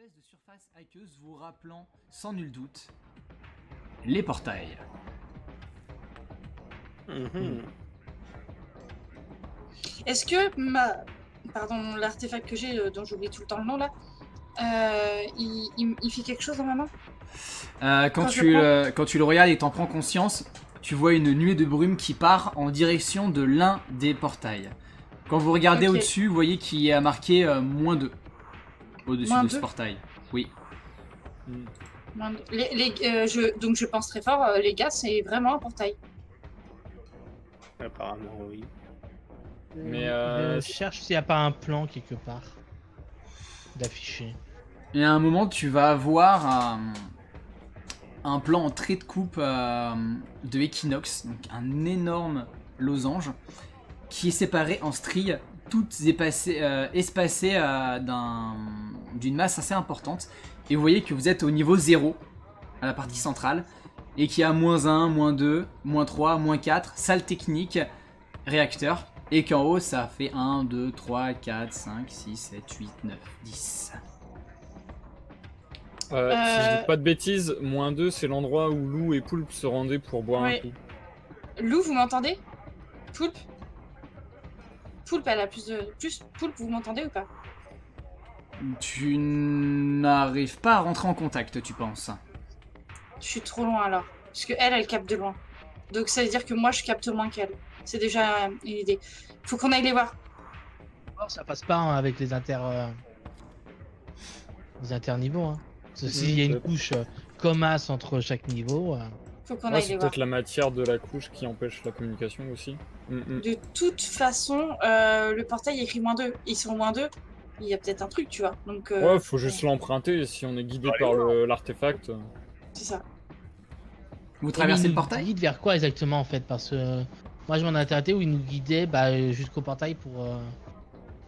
espèce de surface aqueuse vous rappelant sans nul doute les portails. Est-ce que pardon, l'artefact que j'ai, dont j'oublie tout le temps le nom là, il fait quelque chose dans ma main? Quand tu le regardes et t'en prends conscience, tu vois une nuée de brume qui part en direction de l'un des portails. Quand vous regardez au-dessus, vous voyez qu'il y a marqué -2 au-dessus de ce portail. Oui. Donc je pense très fort, les gars, c'est vraiment un portail. Apparemment, oui. Mais je cherche s'il n'y a pas un plan quelque part d'affiché. Et à un moment, tu vas avoir un plan en trait de coupe de Equinox, donc un énorme losange qui est séparé en stries, toutes espacées d'une masse assez importante. Et vous voyez que vous êtes au niveau 0 à la partie centrale et qu'il y a -1, -2, -3, -4, salle technique, réacteur. Et qu'en haut, ça fait 1, 2, 3, 4, 5, 6, 7, 8, 9, 10. Si je dis pas de bêtises, -2, c'est l'endroit où Lou et Poulpe se rendaient pour boire un coup. Lou, vous m'entendez? Poulpe, elle a plus de... Poulpe, vous m'entendez ou pas? Tu n'arrives pas à rentrer en contact, tu penses? Je suis trop loin alors. Parce que elle capte de loin. Donc ça veut dire que moi, je capte moins qu'elle. C'est déjà une idée. Faut qu'on aille les voir. Oh, ça passe pas hein, avec les interniveaux. Hein. Parce que s'il y a une couche comme as entre chaque niveau. Faut qu'on aille les c'est voir. peut-être la matière de la couche qui empêche la communication aussi. De toute façon, le portail écrit -2. Ils sont -2. Il y a peut-être un truc, tu vois. Donc, ouais, faut juste l'emprunter. Si on est guidé par l'artefact. C'est ça. Vous traversez le portail? Il guide vers quoi exactement en fait? Parce que moi je m'en intéressais où il nous guidait jusqu'au portail pour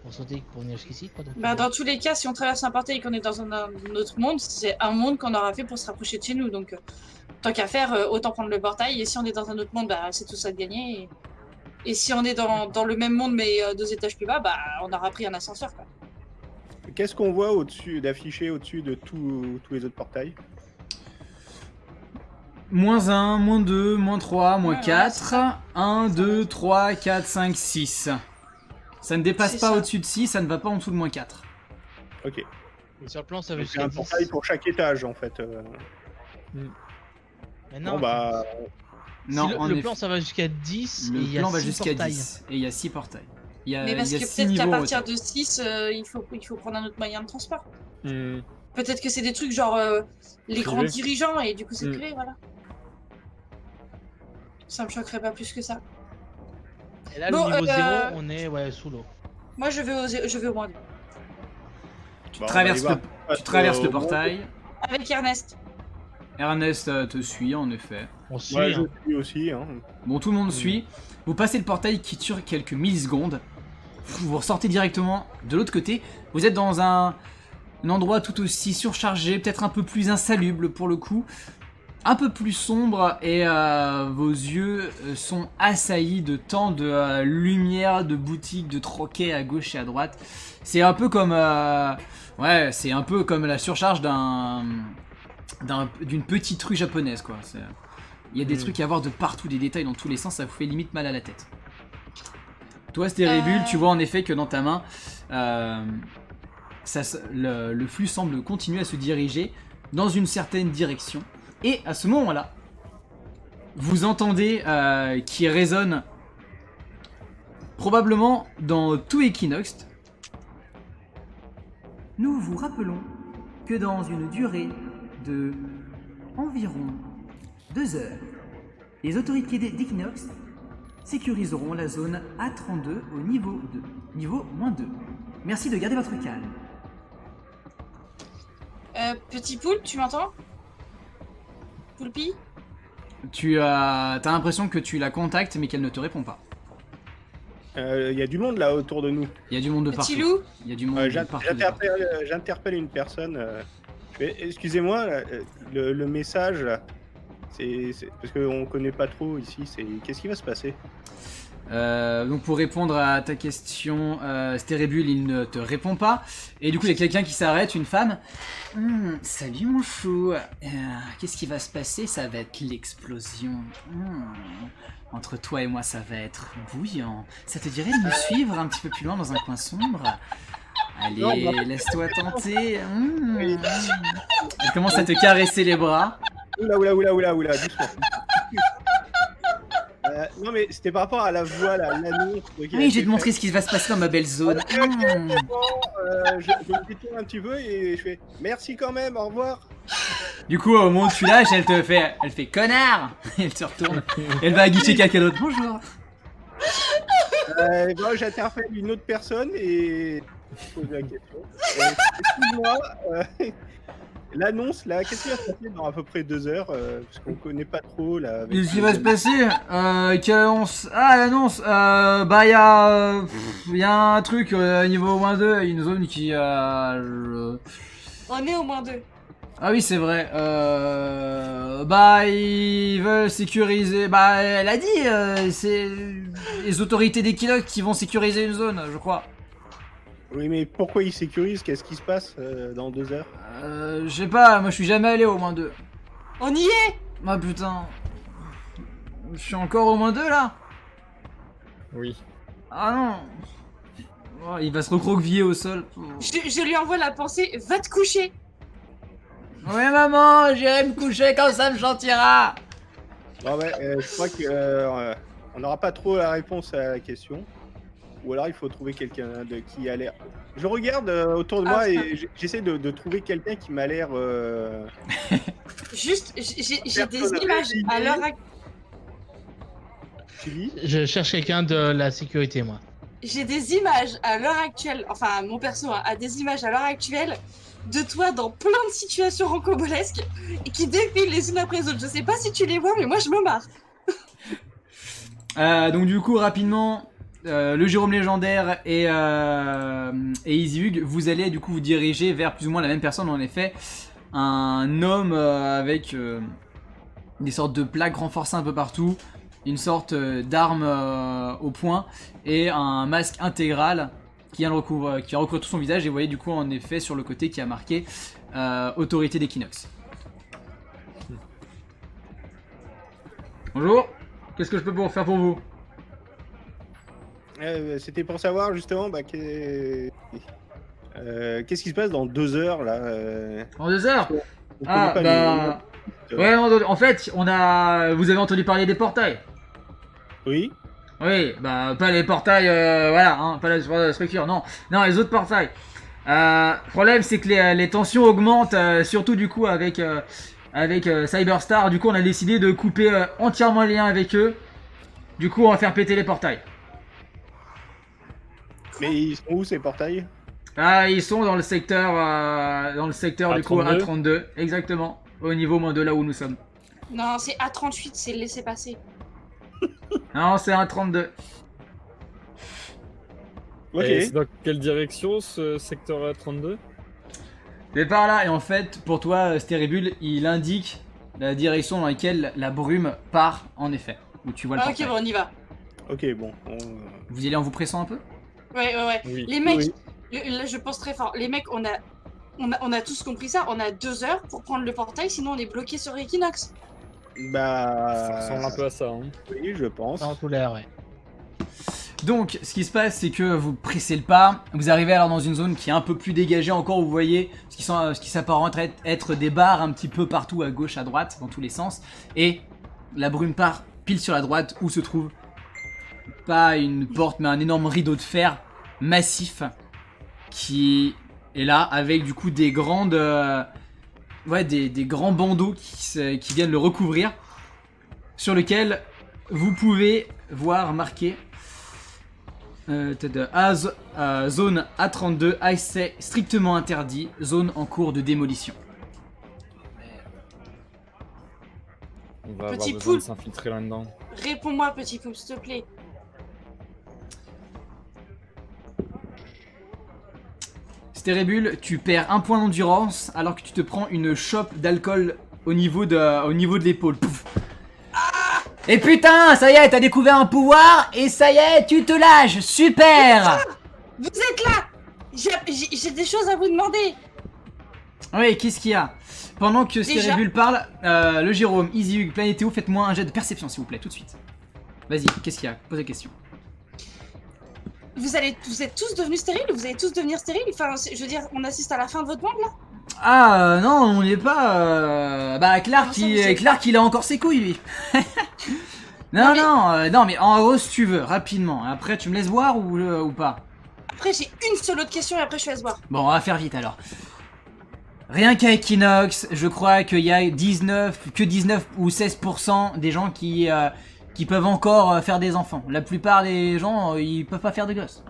sauter, pour venir jusqu'ici. Dans tous les cas, si on traverse un portail et qu'on est dans un autre monde, c'est un monde qu'on aura fait pour se rapprocher de chez nous. Donc, tant qu'à faire, autant prendre le portail. Et si on est dans un autre monde, c'est tout ça de gagner. Et si on est dans le même monde mais 2 étages plus bas, on aura pris un ascenseur, quoi. Qu'est-ce qu'on voit d'affiché au-dessus de tous les autres portails? -1, -2, -3, -4, 1, 2, 3, 4, 5, 6. Ça ne dépasse pas au-dessus de 6, ça ne va pas en dessous de -4. Ok. Et sur le plan, ça veut C'est un portail pour chaque étage en fait. Mais non, Non, le plan ça va jusqu'à 10 et il y a 6 jusqu'à portails. 10 et il y a 6 portails. Mais parce que peut-être qu'à partir de 6, il faut prendre un autre moyen de transport. Peut-être que c'est des trucs genre les grands dirigeants et du coup c'est privé, voilà. Ça me choquerait pas plus que ça. Et là, le niveau 0, on est sous l'eau. Moi je vais au -2. Tu traverses le portail. Avec Ernest. Ernest te suit en effet. On suit. Ouais, je suis aussi. Hein. Bon, tout le monde suit. Vous passez le portail qui dure quelques millisecondes. Vous ressortez directement de l'autre côté. Vous êtes dans un endroit tout aussi surchargé, peut-être un peu plus insalubre pour le coup. Un peu plus sombre et vos yeux sont assaillis de tant de lumière, de boutiques, de troquets à gauche et à droite. C'est un peu comme c'est un peu comme la surcharge d'une petite rue japonaise quoi. Il y a des trucs à voir de partout, des détails dans tous les sens, ça vous fait limite mal à la tête. Toi Stérébule, tu vois en effet que dans ta main le flux semble continuer à se diriger dans une certaine direction. Et à ce moment-là, vous entendez qui résonne probablement dans tout Equinox. Nous vous rappelons que dans une durée de environ 2 heures, les autorités d'Equinox sécuriseront la zone A32 au niveau 2, niveau -2. Merci de garder votre calme. Petit Poulpe, tu m'entends? Poulpi? Tu as l'impression que tu la contactes mais qu'elle ne te répond pas. Il y a du monde là autour de nous. Il y a du monde de partout. Petit loup? Il y a du monde de partout. J'interpelle une personne. Excusez-moi, le message, là, c'est parce qu'on connaît pas trop ici. Qu'est-ce qui va se passer? Donc pour répondre à ta question, Stérébule, il ne te répond pas. Et du coup, il y a quelqu'un qui s'arrête, une femme. Salut mon chou. Qu'est-ce qui va se passer? Ça va être l'explosion. Entre toi et moi, ça va être bouillant. Ça te dirait de me suivre un petit peu plus loin dans un coin sombre? Allez, laisse-toi tenter. Elle commence à te caresser les bras. Oula, doucement. Non mais c'était par rapport à la voix, l'annonce. Oui, je vais te montrer ce qui va se passer dans ma belle zone. Je me détourne un petit peu et je fais merci quand même, au revoir. Du coup, au moment où tu lâches, elle fait connard. Elle se retourne. Elle va aguicher quelqu'un d'autre. Bonjour. Bon, j'interpelle une autre personne et je pose la question. Excuse-moi, l'annonce là, qu'est-ce qui va se passer dans à peu près 2 heures parce qu'on connaît pas trop là. Avec Qu'est-ce qui va se passer? Quelle annonce? Ah, l'annonce. Bah, il y a un truc niveau moins 2, une zone qui. On est au moins 2. Ah oui, c'est vrai. Bah, ils veulent sécuriser. Bah, elle a dit, c'est les autorités d'Equinox qui vont sécuriser une zone, je crois. Oui, mais pourquoi ils sécurisent? Qu'est-ce qui se passe dans 2 heures? Je sais pas, moi je suis jamais allé au moins 2. On y est. Ah putain. Je suis encore au moins 2 là? Oui. Ah non. Oh, il va se recroqueviller au sol. Je lui envoie la pensée, va te coucher. Ouais maman, j'irai me coucher quand ça me chantira. Non, mais je crois que on n'aura pas trop la réponse à la question. Ou alors il faut trouver quelqu'un qui a l'air. Je regarde autour de moi et j'essaie de trouver quelqu'un qui m'a l'air. Juste, j'ai des Personne images à l'heure actuelle. Tu dis? Je cherche quelqu'un de la sécurité, moi. J'ai des images à l'heure actuelle, enfin mon perso a des images à l'heure actuelle de toi dans plein de situations rocambolesques et qui défilent les unes après les autres. Je sais pas si tu les vois, mais moi je me marre. Donc du coup rapidement, le Jérôme légendaire et Easy Hug, vous allez du coup vous diriger vers plus ou moins la même personne, en effet, un homme avec des sortes de plaques renforcées un peu partout, une sorte d'arme au poing et un masque intégral qui recouvre tout son visage, et vous voyez du coup en effet sur le côté qui a marqué autorité d'Equinox. Bonjour, qu'est-ce que je peux faire pour vous? C'était pour savoir justement qu'est-ce qui se passe dans 2 heures là. En 2 heures? On Ah connaît pas bah... les- Ouais, en fait, vous avez entendu parler des portails? Oui. Oui, bah pas les portails, voilà, hein, pas la structure, non, les autres portails. Le problème c'est que les tensions augmentent, surtout du coup avec Cyberstar. Du coup on a décidé de couper entièrement les liens avec eux. Du coup on va faire péter les portails. Mais ils sont où ces portails? Ah, ils sont dans le secteur du coup A32. A32, exactement, au niveau moins de là où nous sommes. Non, c'est A38, c'est le laisser passer. Non, c'est un 32. Ok. Et c'est dans quelle direction ce secteur A32? C'est par là, et en fait, pour toi, Stérébule, il indique la direction dans laquelle la brume part, en effet. Où tu vois le Ah, ok, portail. bon, on y va. Ok, bon. Vous y allez en vous pressant un peu? Ouais. Oui. Les mecs, Oui. là je pense très fort. Les mecs, on a tous compris ça. On a 2 heures pour prendre le portail, sinon on est bloqué sur Equinox. Bah. Ça ressemble un peu à ça. Hein. Oui, je pense. Dans tout l'air, ouais. Donc, ce qui se passe, c'est que vous pressez le pas. Vous arrivez alors dans une zone qui est un peu plus dégagée encore. Vous voyez ce qui s'apparente à être des barres un petit peu partout, à gauche, à droite, dans tous les sens. Et la brume part pile sur la droite où se trouve pas une porte, mais un énorme rideau de fer massif qui est là avec du coup des grandes, des grands bandeaux qui viennent le recouvrir, sur lequel vous pouvez voir marqué zone A32, accès strictement interdit, zone en cours de démolition. On va Petit avoir besoin poule. de s'infiltrer là-dedans. Réponds-moi, petit poule, s'il te plaît. Stérébule, tu perds un point d'endurance alors que tu te prends une chope d'alcool au niveau de l'épaule. Pouf. Et putain, ça y est, t'as découvert un pouvoir et ça y est, tu te lâches. Super. Vous êtes là. J'ai des choses à vous demander. Oui, qu'est-ce qu'il y a? Pendant que Stérébule parle, le Jérôme, Easy Hug, Planétéo, faites-moi un jet de perception s'il vous plaît, tout de suite. Vas-y, qu'est-ce qu'il y a? Pose la question. Vous êtes tous devenus stériles? Vous allez tous devenir stériles? Enfin, je veux dire, on assiste à la fin de votre monde là? Ah non, on n'est pas... Bah Clark, il a encore ses couilles lui. Non, non, mais en gros si tu veux, rapidement. Après tu me laisses voir ou pas? Après j'ai une seule autre question et après je te laisse voir. Bon, on va faire vite alors. Rien qu'à Equinox, je crois qu'il y a 19 ou 16% des gens qui peuvent encore faire des enfants. La plupart des gens, ils peuvent pas faire de gosses.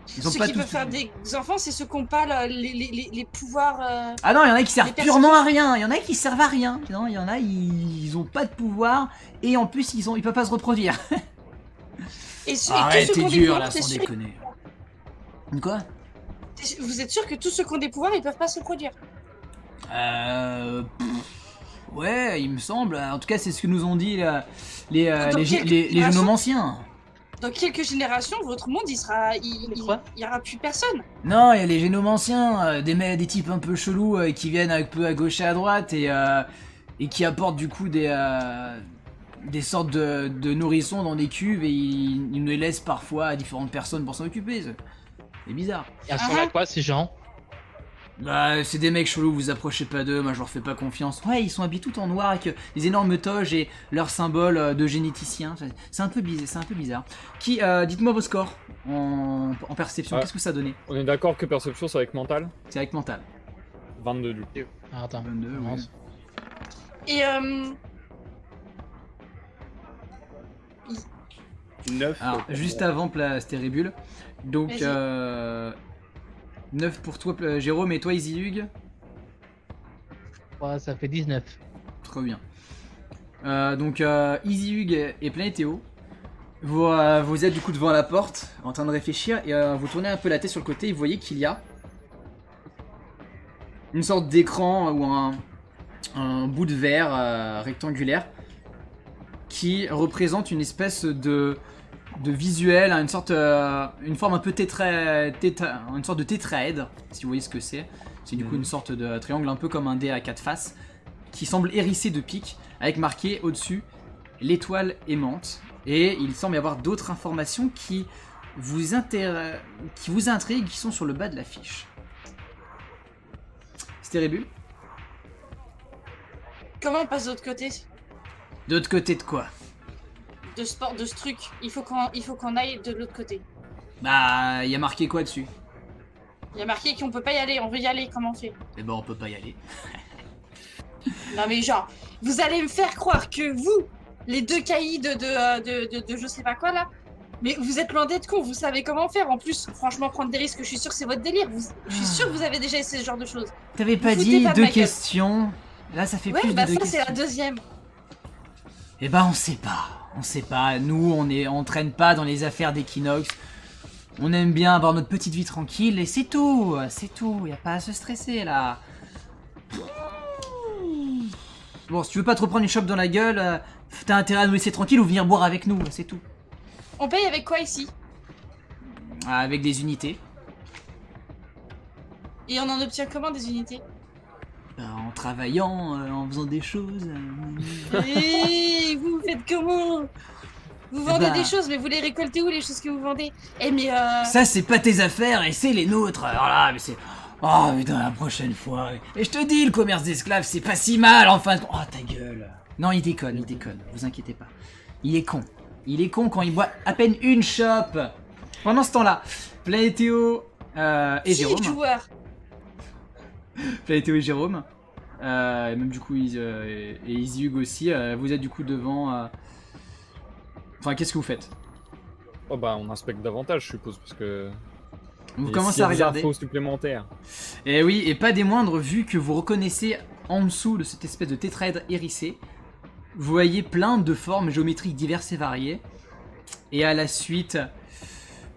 Ceux qui peuvent faire des enfants, c'est ceux qui n'ont pas les pouvoirs... Ah non, il y en a qui servent les purement à rien. Il y en a qui servent à rien. Non, il y en a, ils ont pas de pouvoir et en plus ils peuvent pas se reproduire. Arrête, t'es dur là, sans déconner. Quoi? Vous êtes sûr que tous ceux qui ont des pouvoirs, ils peuvent pas se reproduire? Ouais, il me semble. En tout cas, c'est ce que nous ont dit les génomanciens. génomanciens. Dans quelques générations, votre monde, il y aura plus personne. Non, il y a les génomanciens, des types un peu chelous qui viennent un peu à gauche et à droite et qui apportent du coup des sortes de nourrissons dans des cuves et ils nous les laissent parfois à différentes personnes pour s'en occuper. C'est bizarre. Et à ce moment-là, quoi, ces gens? Bah, c'est des mecs chelous, vous approchez pas d'eux, moi je leur fais pas confiance. Ouais, ils sont habillés tout en noir avec des énormes toges et leur symbole de généticien. C'est un peu bizarre. Dites-moi vos scores en perception, qu'est-ce que ça donnait? On est d'accord que perception c'est avec mental? C'est avec mental. 22 du coup. Ah, attends. 22, ouais. Et 9. Alors, juste avant Stérébule. Donc, 9 pour toi, Jérôme, et toi, Easy Hug? Ouais, ça fait 19. Très bien. Donc, Easy Hug et Planétéo, vous êtes du coup devant la porte, en train de réfléchir, et vous tournez un peu la tête sur le côté, et vous voyez qu'il y a une sorte d'écran ou un bout de verre rectangulaire qui représente une espèce de visuel, une forme un peu une sorte de tétraèdre, si vous voyez ce que c'est. C'est du coup une sorte de triangle un peu comme un dé à 4 faces, qui semble hérissé de pics, avec marqué au-dessus l'étoile aimante. Et il semble y avoir d'autres informations qui vous intriguent, qui sont sur le bas de la fiche. Stérébule? comment on passe de l'autre côté? De l'autre côté de quoi? De ce truc. Il faut qu'on aille de l'autre côté. Bah, il y a marqué quoi dessus? Il y a marqué qu'on peut pas y aller. On veut y aller. Comment on fait? Eh ben, on peut pas y aller. Non mais genre, vous allez me faire croire que vous, les deux caïds de je sais pas quoi là, mais vous êtes loin d'être cons. Vous savez comment faire. En plus, franchement, prendre des risques, je suis sûr que c'est votre délire. Je suis sûr que vous avez déjà essayé ce genre de choses. T'avais pas Vous dit foutez pas de deux ma gueule. questions. Là, ça fait Ouais, plus bah de deux ça questions. c'est la deuxième. Eh ben, on sait pas. Nous, on traîne pas dans les affaires d'Equinox. On aime bien avoir notre petite vie tranquille et c'est tout. Y a pas à se stresser là. Bon, si tu veux pas trop prendre une chope dans la gueule, t'as intérêt à nous laisser tranquille ou venir boire avec nous, c'est tout. On paye avec quoi ici? Avec des unités. Et on en obtient comment des unités? En travaillant, en faisant des choses. Et vous faites comment? Vous vendez bah. des choses, mais vous les récoltez où les choses que vous vendez? Eh mais Ça, c'est pas tes affaires et c'est les nôtres. Alors là, mais c'est. Oh putain, la prochaine fois. Et je te dis, le commerce d'esclaves, c'est pas si mal en fin de compte. Oh ta gueule. Non, il déconne, vous inquiétez pas. Il est con quand il boit à peine une chope. Pendant ce temps-là, Planétéo et Jérôme. joueur. Planétéo et Jérôme. Et même du coup, et Easy Hug aussi. Vous êtes du coup devant. Enfin, qu'est-ce que vous faites? Oh bah on inspecte davantage je suppose parce que... Vous Et commencez s'il y a à des regarder. infos supplémentaires. Et oui, et pas des moindres, vu que vous reconnaissez en dessous de cette espèce de tétraèdre hérissé, vous voyez plein de formes géométriques diverses et variées. Et à la suite,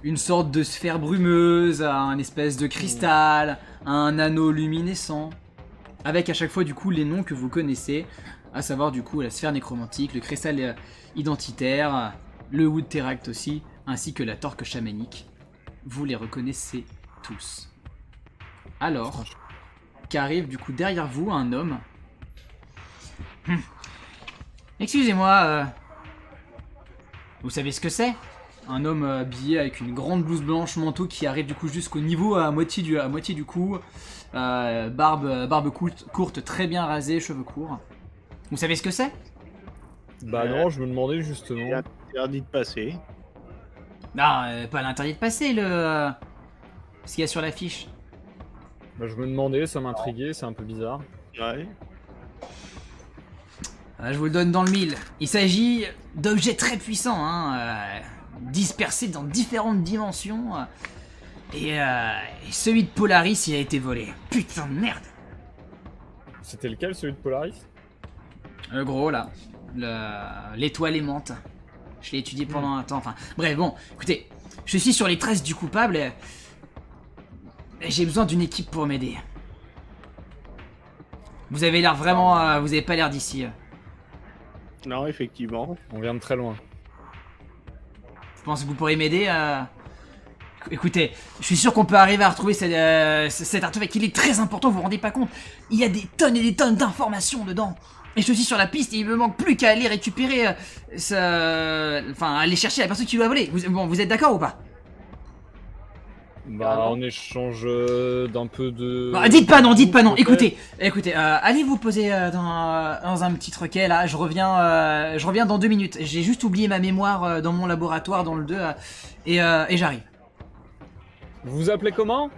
une sorte de sphère brumeuse, un espèce de cristal, un anneau luminescent, avec à chaque fois du coup les noms que vous connaissez. à savoir du coup la sphère nécromantique, le cristal identitaire, le wood teract aussi, ainsi que la torque chamanique. Vous les reconnaissez tous. Alors, qu'arrive du coup derrière vous un homme. Excusez-moi, vous savez ce que c'est? Un homme habillé avec une grande blouse blanche, manteau qui arrive du coup jusqu'au niveau à moitié du cou, barbe courte, très bien rasée, cheveux courts. Vous savez ce que c'est? Bah non, je me demandais justement. C'est interdit de passer. Non, pas l'interdit de passer, ce qu'il y a sur l'affiche. Bah, je me demandais, ça m'intriguait, c'est un peu bizarre. Ouais. Je vous le donne dans le mille. Il s'agit d'objets très puissants, hein, dispersés dans différentes dimensions. Et celui de Polaris, il a été volé. Putain de merde. C'était lequel, celui de Polaris? Le gros là, l'étoile aimante. Je l'ai étudié pendant un temps. Enfin, bref, bon, écoutez, je suis sur les traces du coupable et j'ai besoin d'une équipe pour m'aider. Vous avez l'air vraiment, vous avez pas l'air d'ici. Non, effectivement. On vient de très loin. Je pense que vous pourrez m'aider. Écoutez, je suis sûr qu'on peut arriver à retrouver cet artefact. Il est très important, vous vous rendez pas compte. Il y a des tonnes et des tonnes d'informations dedans. Et je suis sur la piste et il me manque plus qu'à aller récupérer enfin, aller chercher la personne qui l'a volé. Vous êtes d'accord ou pas? Bah, en échange d'un peu de... Bah, dites pas non. peut-être. Écoutez, allez vous poser dans un petit troquet là. Je reviens dans 2 minutes. J'ai juste oublié ma mémoire dans mon laboratoire dans le 2 et j'arrive. Vous vous appelez comment?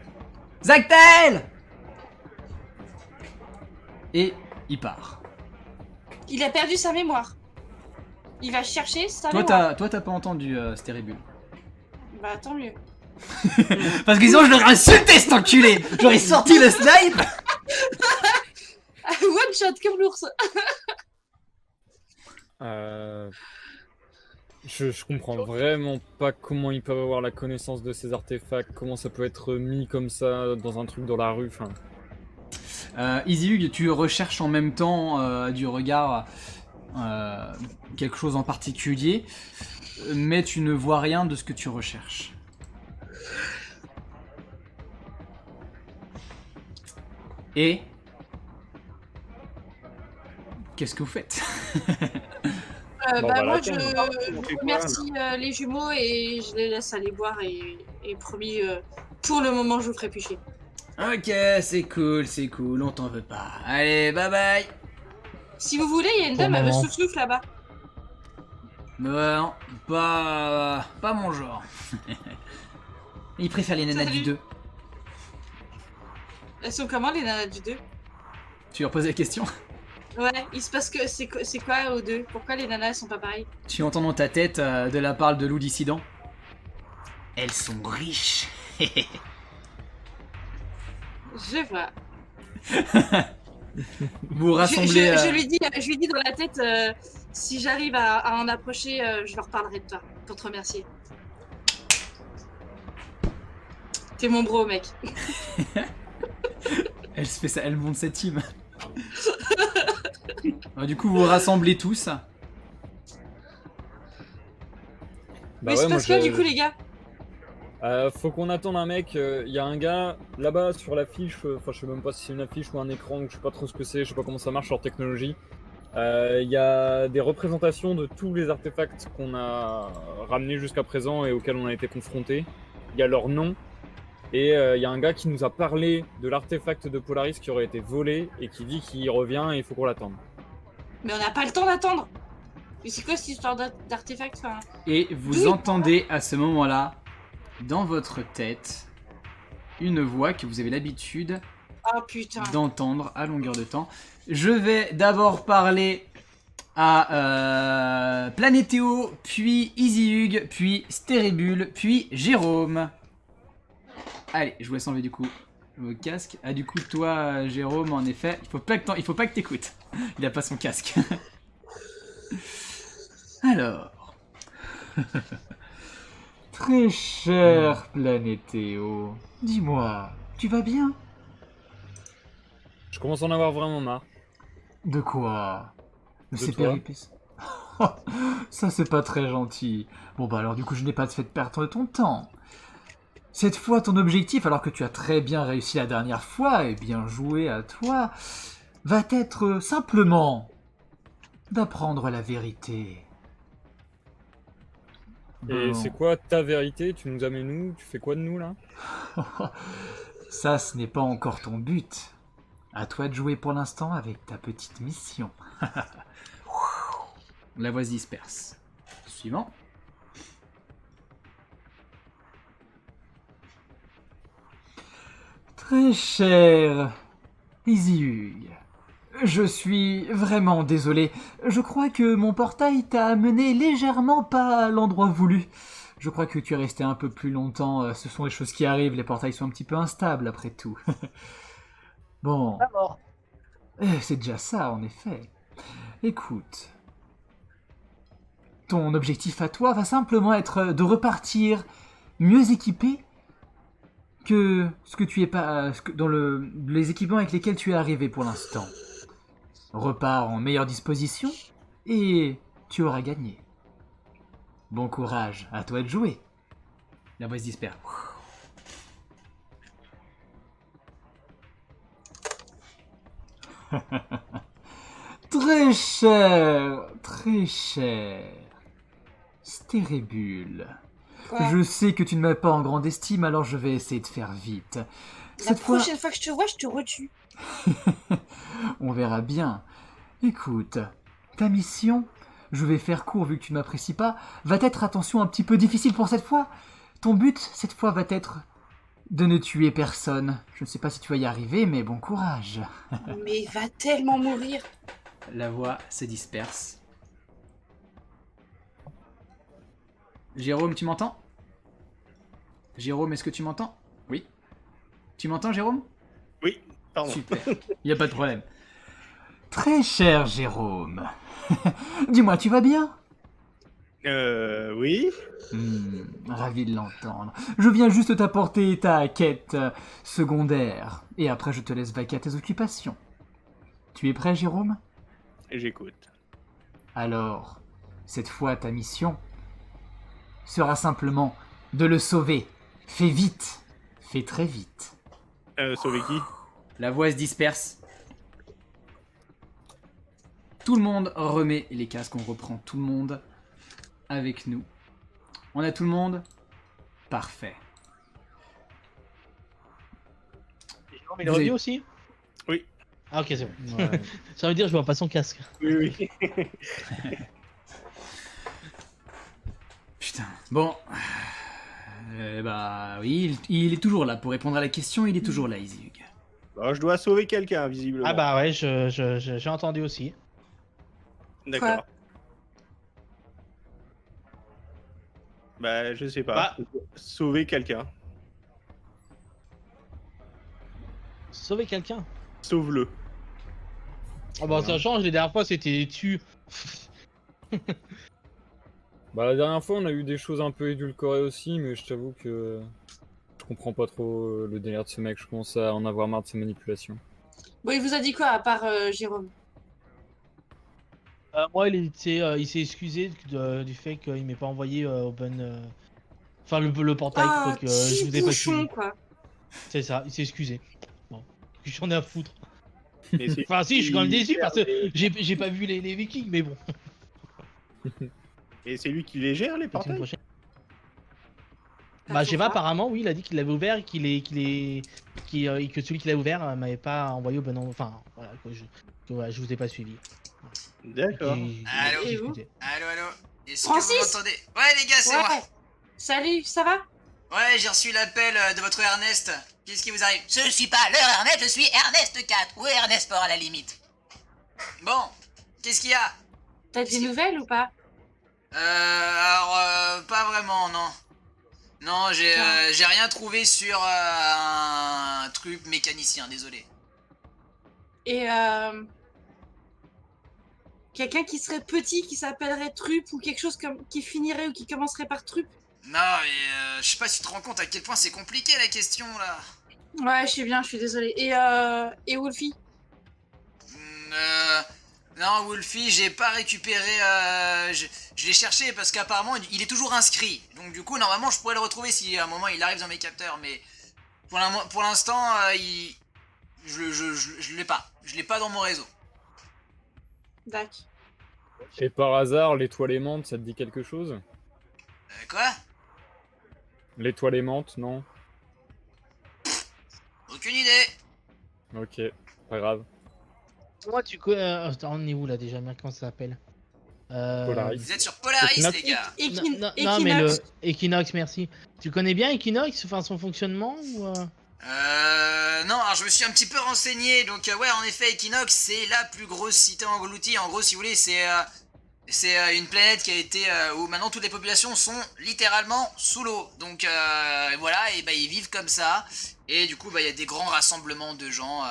Zactel! Et il part. Il a perdu sa mémoire. Il va chercher sa mémoire. Toi, t'as pas entendu Stéribule. Bah, tant mieux. Parce que sinon, je l'aurais insulté, cet enculé! J'aurais sorti le snipe! One shot comme l'ours. Je comprends vraiment pas comment ils peuvent avoir la connaissance de ces artefacts, comment ça peut être mis comme ça dans un truc dans la rue, enfin... Easy Hug, tu recherches en même temps du regard quelque chose en particulier, mais tu ne vois rien de ce que tu recherches. Et qu'est-ce que vous faites? Bon, Bah, bah, moi, là, je on fait quoi, remercie les jumeaux et je les laisse aller boire et promis, pour le moment, je vous ferai picher. Ok, c'est cool, on t'en veut pas. Allez, bye bye! Si vous voulez, il y a une dame, elle veut souffle là-bas. Non, pas mon genre. Il préfère les nanas Salut. du 2. Elles sont comment, les nanas du 2? Tu lui reposes la question? Ouais, il se passe que c'est quoi aux deux? Pourquoi les nanas elles sont pas pareilles? Tu entends dans ta tête de la part de loup dissident. Elles sont riches. Je vois. Vous rassemblez. Je lui dis dans la tête, si j'arrive à en approcher, je leur parlerai de toi pour te remercier. T'es mon bro, mec. Elle se fait ça, elle monte sa team. Alors, du coup, vous rassemblez tous. Bah Mais c'est parce que du coup, les gars. Faut qu'on attende un mec, il y a un gars là-bas sur l'affiche, enfin je sais même pas si c'est une affiche ou un écran, je sais pas trop ce que c'est, je sais pas comment ça marche leur technologie. Il y a des représentations de tous les artefacts qu'on a ramenés jusqu'à présent et auxquels on a été confrontés. Il y a leur nom et il y a un gars qui nous a parlé de l'artefact de Polaris qui aurait été volé et qui dit qu'il revient et il faut qu'on l'attende. Mais on n'a pas le temps d'attendre. Mais c'est quoi cette histoire d'artefact, enfin... Et vous entendez à ce moment-là, dans votre tête, une voix que vous avez l'habitude Oh putain. d'entendre à longueur de temps. Je vais d'abord parler à Planétéo, puis Easy Hug, puis Stéribule, puis Jérôme. Allez, je vous laisse enlever du coup vos casques. Ah, du coup, toi, Jérôme, en effet, il faut pas que t'écoutes. Il a pas son casque. Alors. Très cher Planétéo, dis-moi, tu vas bien? Je commence à en avoir vraiment marre. De quoi? C'est toi. péripéties. Ça, c'est pas très gentil. Bon, bah alors, du coup, je n'ai pas fait perdre ton temps. Cette fois, ton objectif, alors que tu as très bien réussi la dernière fois, et bien joué à toi, va être simplement d'apprendre la vérité. Et Bon. c'est quoi ta vérité? Tu nous amènes où? Tu fais quoi de nous là? Ça, ce n'est pas encore ton but. À toi de jouer pour l'instant avec ta petite mission. La voix se disperse. Suivant. Très cher Easyhug, je suis vraiment désolé. Je crois que mon portail t'a amené légèrement pas à l'endroit voulu. Je crois que tu es resté un peu plus longtemps. Ce sont les choses qui arrivent. Les portails sont un petit peu instables après tout. Bon, Pas mort. c'est déjà ça en effet. Écoute, ton objectif à toi va simplement être de repartir mieux équipé que ce que tu es pas dans les équipements avec lesquels tu es arrivé pour l'instant. Repars en meilleure disposition et tu auras gagné. Bon courage, à toi de jouer. La voix se disperse. Très cher, très cher. Stérébule. Quoi? Je sais que tu ne m'as pas en grande estime, alors je vais essayer de faire vite. La Cette fois, prochaine fois que je te vois, je te retue. on verra bien. Écoute, ta mission, je vais faire court vu que tu ne m'apprécies pas, va être, attention, un petit peu difficile pour cette fois. Ton but, cette fois, va être de ne tuer personne. Je ne sais pas si tu vas y arriver, mais bon courage. Mais il va tellement mourir. La voix se disperse. Jérôme, tu m'entends? Jérôme, est-ce que tu m'entends? Oui. Tu m'entends, Jérôme? Oui, pardon. Super, il n'y a pas de problème. Très cher Jérôme, dis-moi, tu vas bien? Oui. Ravi de l'entendre. Je viens juste t'apporter ta quête secondaire, et après je te laisse vaquer à tes occupations. Tu es prêt, Jérôme? J'écoute. Alors, cette fois ta mission sera simplement de le sauver. Fais vite, fais très vite. Sauver qui? La voix se disperse. Tout le monde remet les casques, on reprend tout le monde avec nous. On a tout le monde? Parfait. Mais il est revenu aussi? Oui. Ah ok, c'est bon. Ouais. Ça veut dire que je vois pas son casque. Oui, oui. Putain, bon. Bah oui, il est toujours là pour répondre à la question, il est toujours là, Easyhug. Bon, je dois sauver quelqu'un, visiblement. Ah bah ouais, j'ai entendu aussi. D'accord. Quoi? Bah, je sais pas. Bah. Sauver quelqu'un. Sauver quelqu'un. Sauve-le. Oh bah ça change, les dernières fois c'était tu. Bah la dernière fois on a eu des choses un peu édulcorées aussi, mais je t'avoue que je comprends pas trop le délire de ce mec, je commence à en avoir marre de ses manipulations. Bon, il vous a dit quoi à part Jérôme? Moi il s'est excusé du fait qu'il m'ait pas envoyé au bon... Enfin le portail, Ah, que je vous ai pas bouchon, suivi. quoi. C'est ça, il s'est excusé. Bon, j'en ai à foutre. Mais c'est- Enfin si, je suis quand même déçu parce que j'ai pas vu les Vikings, mais bon. Et c'est lui qui les gère, les La semaine portails? prochaine. Bah, Bah faut j'ai pas, voir. apparemment oui, il a dit qu'il l'avait ouvert et que celui qui l'a ouvert m'avait pas envoyé au bon endroit. Enfin voilà, voilà, je vous ai pas suivi. D'accord. Allô Et vous? Excusez. Allô, allô. Est-ce que Francis vous m'entendez? Ouais, les gars, c'est moi. Ouais. Salut, ça va? Ouais, j'ai reçu l'appel de votre Ernest. Qu'est-ce qui vous arrive? Je suis pas leur Ernest, je suis Ernest 4 ou Ernest Sport à la limite. Bon, qu'est-ce qu'il y a? T'as des nouvelles ou pas? Alors, pas vraiment, non. Non, j'ai rien trouvé sur un truc mécanicien, désolé. Et quelqu'un qui serait petit, qui s'appellerait Trup ou quelque chose comme qui finirait ou qui commencerait par Trup? Non, mais je sais pas si tu te rends compte à quel point c'est compliqué la question là. Ouais, je sais bien, je suis désolée. Et Wolfie? Non, Wolfie, j'ai pas récupéré. Je l'ai cherché parce qu'apparemment il est toujours inscrit. Donc du coup, normalement, je pourrais le retrouver si à un moment il arrive dans mes capteurs. Mais pour l'instant, je l'ai pas. Je l'ai pas dans mon réseau. D'accord. Et par hasard, l'étoile aimante, ça te dit quelque chose? Quoi? L'étoile aimante, non? Aucune idée. Ok, pas grave. Moi, tu connais. On est où là déjà? Merde, comment ça s'appelle? Polaris. Vous êtes sur Polaris, Equinox. les gars. Non, mais le Equinox, merci. Tu connais bien Equinox, enfin son fonctionnement ou Non, alors je me suis un petit peu renseigné, donc ouais, en effet, Equinox, c'est la plus grosse cité engloutie. En gros, si vous voulez, c'est une planète qui a été où maintenant toutes les populations sont littéralement sous l'eau. Donc voilà, et bah ils vivent comme ça. Et du coup, bah il y a des grands rassemblements de gens,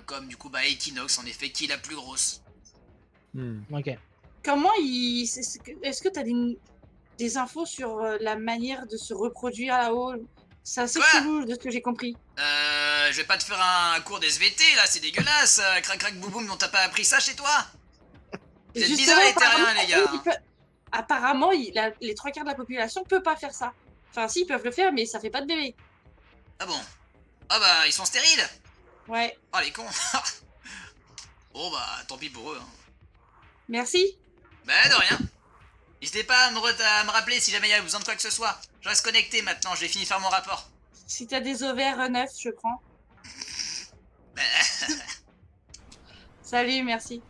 comme du coup, bah Equinox, en effet, qui est la plus grosse. Ok. Comment il. Est-ce que t'as des infos sur la manière de se reproduire là-haut? C'est assez Quoi? chelou de ce que j'ai compris. Je vais pas te faire un cours d'SVT là, c'est dégueulasse. Crac crac boum boum, dont t'as pas appris ça chez toi? Vous êtes bizarres les terriens, les gars. Apparemment, les 3 quarts de la population peut pas faire ça. Enfin, si, ils peuvent le faire, mais ça fait pas de bébé. Ah bon? Ah bah, ils sont stériles? Ouais, Oh les cons. Bon bah, tant pis pour eux. Hein. merci. Bah de rien. N'hésitez pas à me rappeler si jamais il y a besoin de quoi que ce soit. Je reste connecté maintenant, j'ai fini de faire mon rapport. Si t'as des ovaires neufs, je prends. Salut, merci.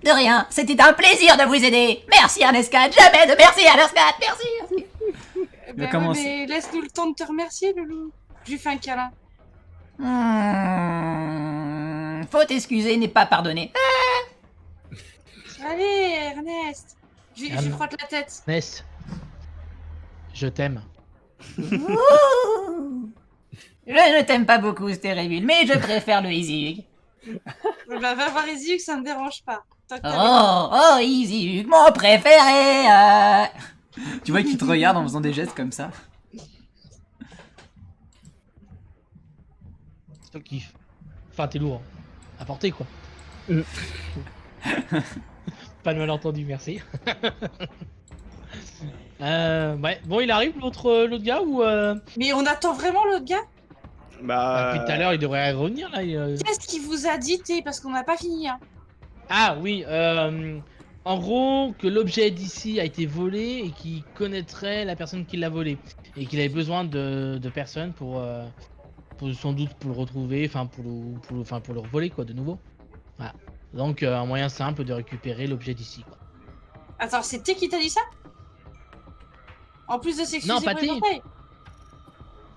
De rien, c'était un plaisir de vous aider. Merci Ernest 4, jamais de merci Ernest 4, merci. Ben comment ouais, mais laisse-nous le temps de te remercier, Loulou. Je lui fais un câlin. Faute excusée n'est pas pardonnée. Allez, Ernest. Je lui frotte la tête. Ernest, je t'aime. Ouh. Je ne t'aime pas beaucoup, Stéréville, mais je préfère le Easy Hug. Bah, va voir Izzy, que ça me dérange pas. Tant que t'as Oh, Easy Hug, mon préféré. Tu vois qu'il te regarde en faisant des gestes comme ça. C'est toi qui kiffes. Enfin, t'es lourd. À porter quoi. Pas de malentendu, merci. Ouais. Bon, il arrive l'autre gars ou Mais on attend vraiment l'autre gars? Depuis tout à l'heure, il devrait revenir là. Qu'est-ce qu'il vous a dit, parce qu'on n'a pas fini, hein. Ah oui, en gros, que l'objet d'ici a été volé et qu'il connaîtrait la personne qui l'a volé. Et qu'il avait besoin de personnes pour sans doute pour le retrouver, enfin pour le revoler quoi, de nouveau. Voilà. Donc un moyen simple de récupérer l'objet d'ici quoi. Attends, c'est T qui t'a dit ça? En plus de s'excuser Non, pour pas les T. portails.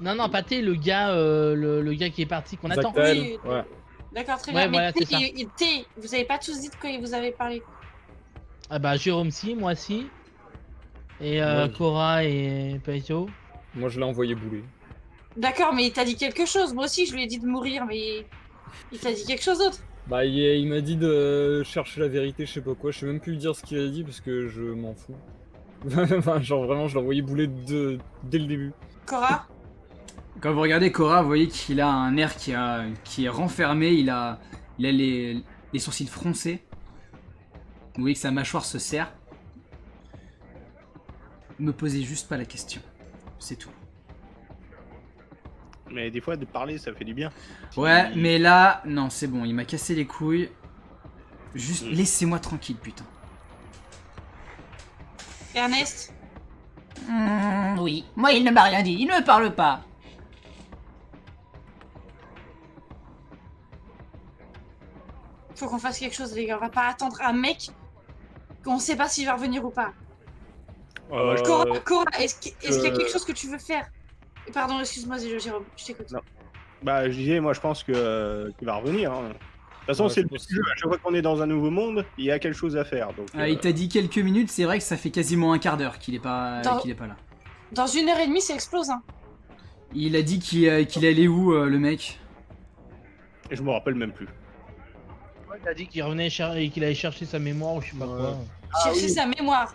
Non, Pathé, le gars qui est parti, qu'on attend. Zactel, Oui. ouais. D'accord, très Ouais, bien. voilà, Mais c'est ça. T, vous avez pas tous dit de quoi il vous avait parlé. Ah bah Jérôme si, moi si. Et Ouais. Cora et Paito. Moi, je l'ai envoyé bouler. D'accord, mais il t'a dit quelque chose. Moi aussi, je lui ai dit de mourir, mais il t'a dit quelque chose d'autre. Bah, il m'a dit de chercher la vérité, je sais pas quoi. Je sais même plus lui dire ce qu'il a dit parce que je m'en fous. Enfin, genre vraiment, je l'ai envoyé bouler dès le début. Cora, Quand vous regardez Cora, vous voyez qu'il a un air qui est renfermé, il a les sourcils froncés. Vous voyez que sa mâchoire se serre. Me posez juste pas la question. C'est tout. Mais des fois, de parler, ça fait du bien. Ouais, mais là, non, c'est bon, il m'a cassé les couilles. Juste laissez-moi tranquille, putain. Ernest, Oui, moi il ne m'a rien dit, il ne me parle pas. faut qu'on fasse quelque chose, les gars. On va pas attendre un mec qu'on sait pas s'il va revenir ou pas. Cora, est-ce qu'il y a quelque chose que tu veux faire? Pardon, excuse-moi, Jérôme, je t'écoute. Non. Bah, je disais, moi, je pense que qu'il va revenir. Hein. De toute façon, Ouais, c'est le c'est petit jeu. À chaque fois qu'on est dans un nouveau monde, il y a quelque chose à faire. Donc, Il t'a dit quelques minutes, c'est vrai que ça fait quasiment un quart d'heure qu'il est pas là. Dans 1h30, ça explose, hein. Il a dit qu'il allait où, le mec? et je me rappelle même plus. Ouais, il a dit qu'il revenait et qu'il allait chercher sa mémoire ou je sais pas quoi. Chercher sa mémoire.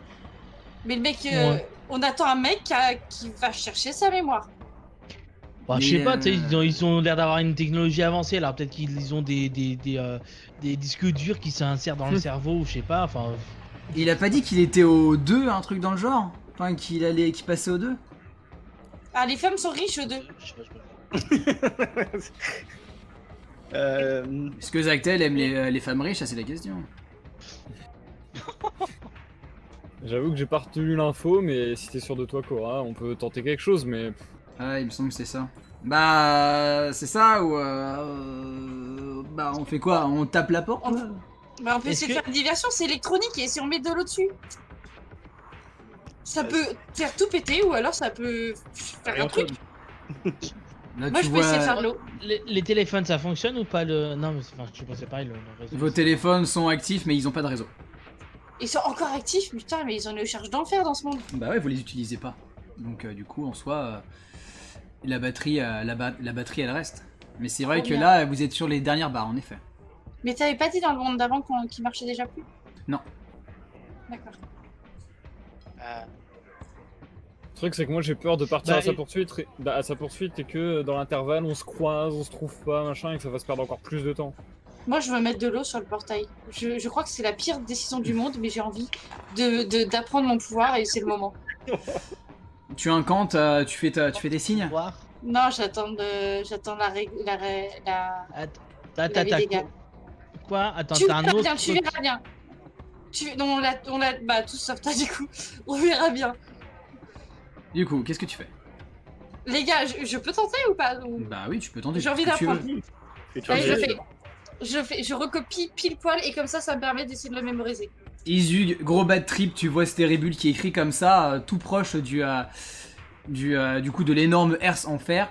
Mais le mec, Ouais. on attend un mec qui va chercher sa mémoire. Bah, je Mais, sais pas, tu sais, ils ont l'air d'avoir une technologie avancée, alors peut-être qu'ils ont des disques durs qui s'insèrent dans le cerveau, ou je sais pas, enfin... Il a pas dit qu'il était au 2, un truc dans le genre? Enfin, qu'il passait au 2? Ah, les femmes sont riches eux deux. Je sais pas. Est-ce que Zactel aime les femmes riches? Ça, c'est la question. J'avoue que j'ai pas retenu l'info, mais si t'es sûr de toi, Cora, on peut tenter quelque chose, mais. Ah, il me semble que c'est ça. Bah, c'est ça ou bah, on fait quoi? On tape la porte? quoi Bah, on peut Est-ce essayer de que- faire une diversion, c'est électronique et si on met de l'eau dessus, ça peut faire tout péter ou alors ça peut faire un truc. Là, Moi, tu je peux essayer de vois, faire de l'eau. Les téléphones, ça fonctionne ou pas le... Non, mais enfin, je pense que c'est pareil, le réseau. vos téléphones sont actifs, mais ils ont pas de réseau. Ils sont encore actifs, putain, mais ils ont une charge d'enfer dans ce monde. Bah ouais, vous les utilisez pas. Donc du coup, en soi, la batterie, la batterie, elle reste. Mais c'est vrai Trop que bien. là, vous êtes sur les dernières barres, en effet. Mais t'avais pas dit dans le monde d'avant qu'il marchait déjà plus? Non. D'accord. Le truc, c'est que moi j'ai peur de partir Bah, à sa et- poursuite, et que dans l'intervalle on se croise, on se trouve pas, machin, et que ça va se perdre encore plus de temps. Moi, je veux mettre de l'eau sur le portail. Je crois que c'est la pire décision du monde, mais j'ai envie d'apprendre mon pouvoir et c'est le moment. Tu incantes, tu fais des signes. Voir. Non, j'attends la Attends, les dégâts. Quoi? Attends, Tu t'as un verras autre... bien, tu verras bien. Non, on l'a, bah, tout sauf toi, du coup. On verra bien. Du coup, qu'est-ce que tu fais? Les gars, je peux tenter ou pas? Bah oui, tu peux tenter. J'ai envie ce que tu veux. d'apprendre. Fais-tu Allez, un je recopie pile poil et comme ça me permet d'essayer de le mémoriser. Isug, gros bad trip, tu vois Stérébule qui écrit comme ça, tout proche du coup de l'énorme herse en fer.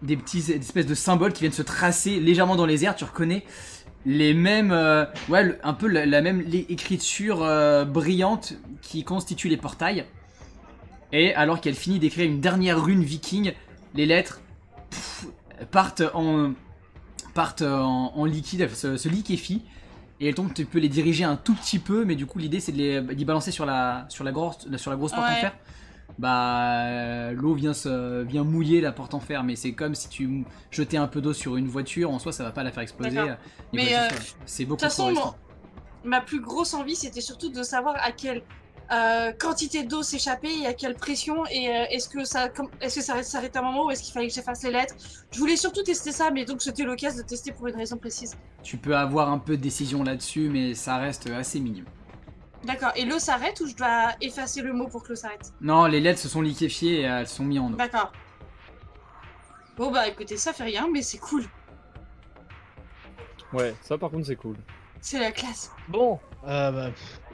Des espèces de symboles qui viennent se tracer légèrement dans les airs, tu reconnais les mêmes, un peu la même écriture brillante qui constitue les portails. Et alors qu'elle finit d'écrire une dernière rune viking, les lettres partent en liquide, elles se liquéfient. Et elles tombent, tu peux les diriger un tout petit peu, mais du coup l'idée c'est de les balancer sur la grosse porte en fer. Bah l'eau vient mouiller la porte en fer, mais c'est comme si tu jetais un peu d'eau sur une voiture, en soi ça va pas la faire exploser. D'accord. ni quoi Mais, que ce soit. C'est beaucoup De toute trop façon, risqué. ma plus grosse envie, c'était surtout de savoir à quelle quantité d'eau s'échappait et à quelle pression. Et est-ce que ça s'arrête à un moment ou est-ce qu'il fallait que j'efface les lettres? Je voulais surtout tester ça, mais donc c'était l'occasion de tester pour une raison précise. Tu peux avoir un peu de décision là-dessus, mais ça reste assez minime. D'accord. Et l'eau s'arrête ou je dois effacer le mot pour que l'eau s'arrête? Non, les lettres se sont liquéfiées et elles sont mises en eau. D'accord. Bon bah écoutez, ça fait rien, mais c'est cool. Ouais, ça par contre c'est cool. C'est la classe. Bon,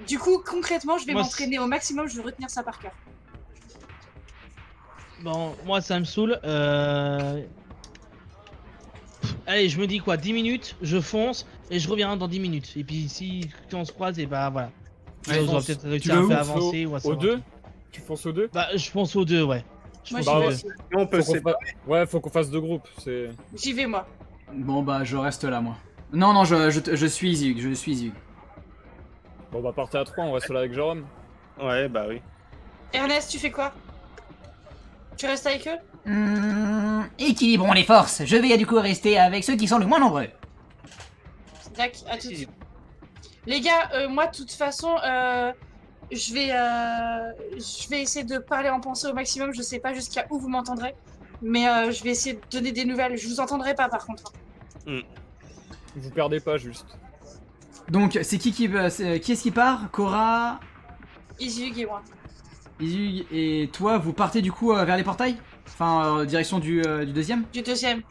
Du coup, concrètement, je vais Moi, m'entraîner au maximum, je vais retenir ça par cœur. bon, moi ça me saoule. Allez, je me dis quoi, 10 minutes, je fonce et je reviens dans 10 minutes. Et puis si on se croise, et bah voilà. Ouais, on va fonce. peut-être Tu réussir vas à où? faire avancer ou à Au savoir. 2 Tu fonces au 2 Bah, je pense aux deux, ouais. Je Moi, pense j'y aux vais ouais. deux. aussi. on peut Faut se qu'on fa- Ouais, faut qu'on fasse deux groupes. C'est. J'y vais, moi. Bon bah je reste là moi. Non, je suis Isug, je suis Isug. Bon bah partez à 3, on reste là avec Jérôme. Ouais, bah oui. Ernest, tu fais quoi? Tu restes avec eux? Équilibrons les forces. Je vais du coup rester avec ceux qui sont le moins nombreux. D'accord, à tout de suite. Les gars, moi, de toute façon, je vais essayer de parler en pensée au maximum. Je sais pas jusqu'à où vous m'entendrez, mais je vais essayer de donner des nouvelles. Je vous entendrai pas, par contre. Vous perdez pas juste. Donc c'est qui est-ce qui part? Cora, Isug et moi. Isug et toi, vous partez du coup vers les portails? Enfin, direction du deuxième? Du deuxième.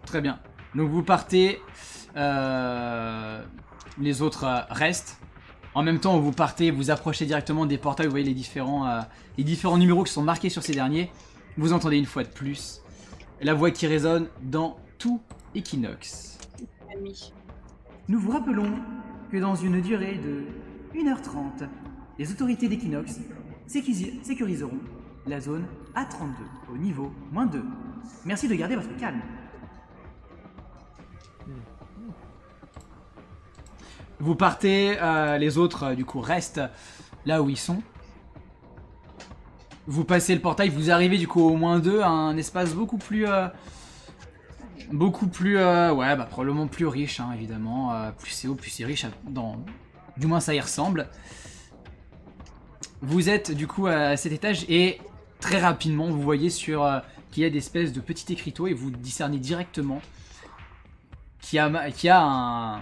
Très bien. Donc vous partez, les autres restent. En même temps, vous partez, vous approchez directement des portails, vous voyez les différents numéros qui sont marqués sur ces derniers. Vous entendez une fois de plus la voix qui résonne dans tout Equinox. Ennemi. Nous vous rappelons que dans une durée de 1h30, les autorités d'Equinox sécuriseront la zone A32 au niveau -2. Merci de garder votre calme. Vous partez, les autres du coup restent là où ils sont. Vous passez le portail, vous arrivez du coup au -2 à un espace beaucoup plus... ouais, bah probablement plus riche, hein, évidemment. Plus c'est haut, plus c'est riche, du moins ça y ressemble. Vous êtes du coup à cet étage et très rapidement vous voyez qu'il y a des espèces de petits écriteaux et vous discernez directement qu'il y a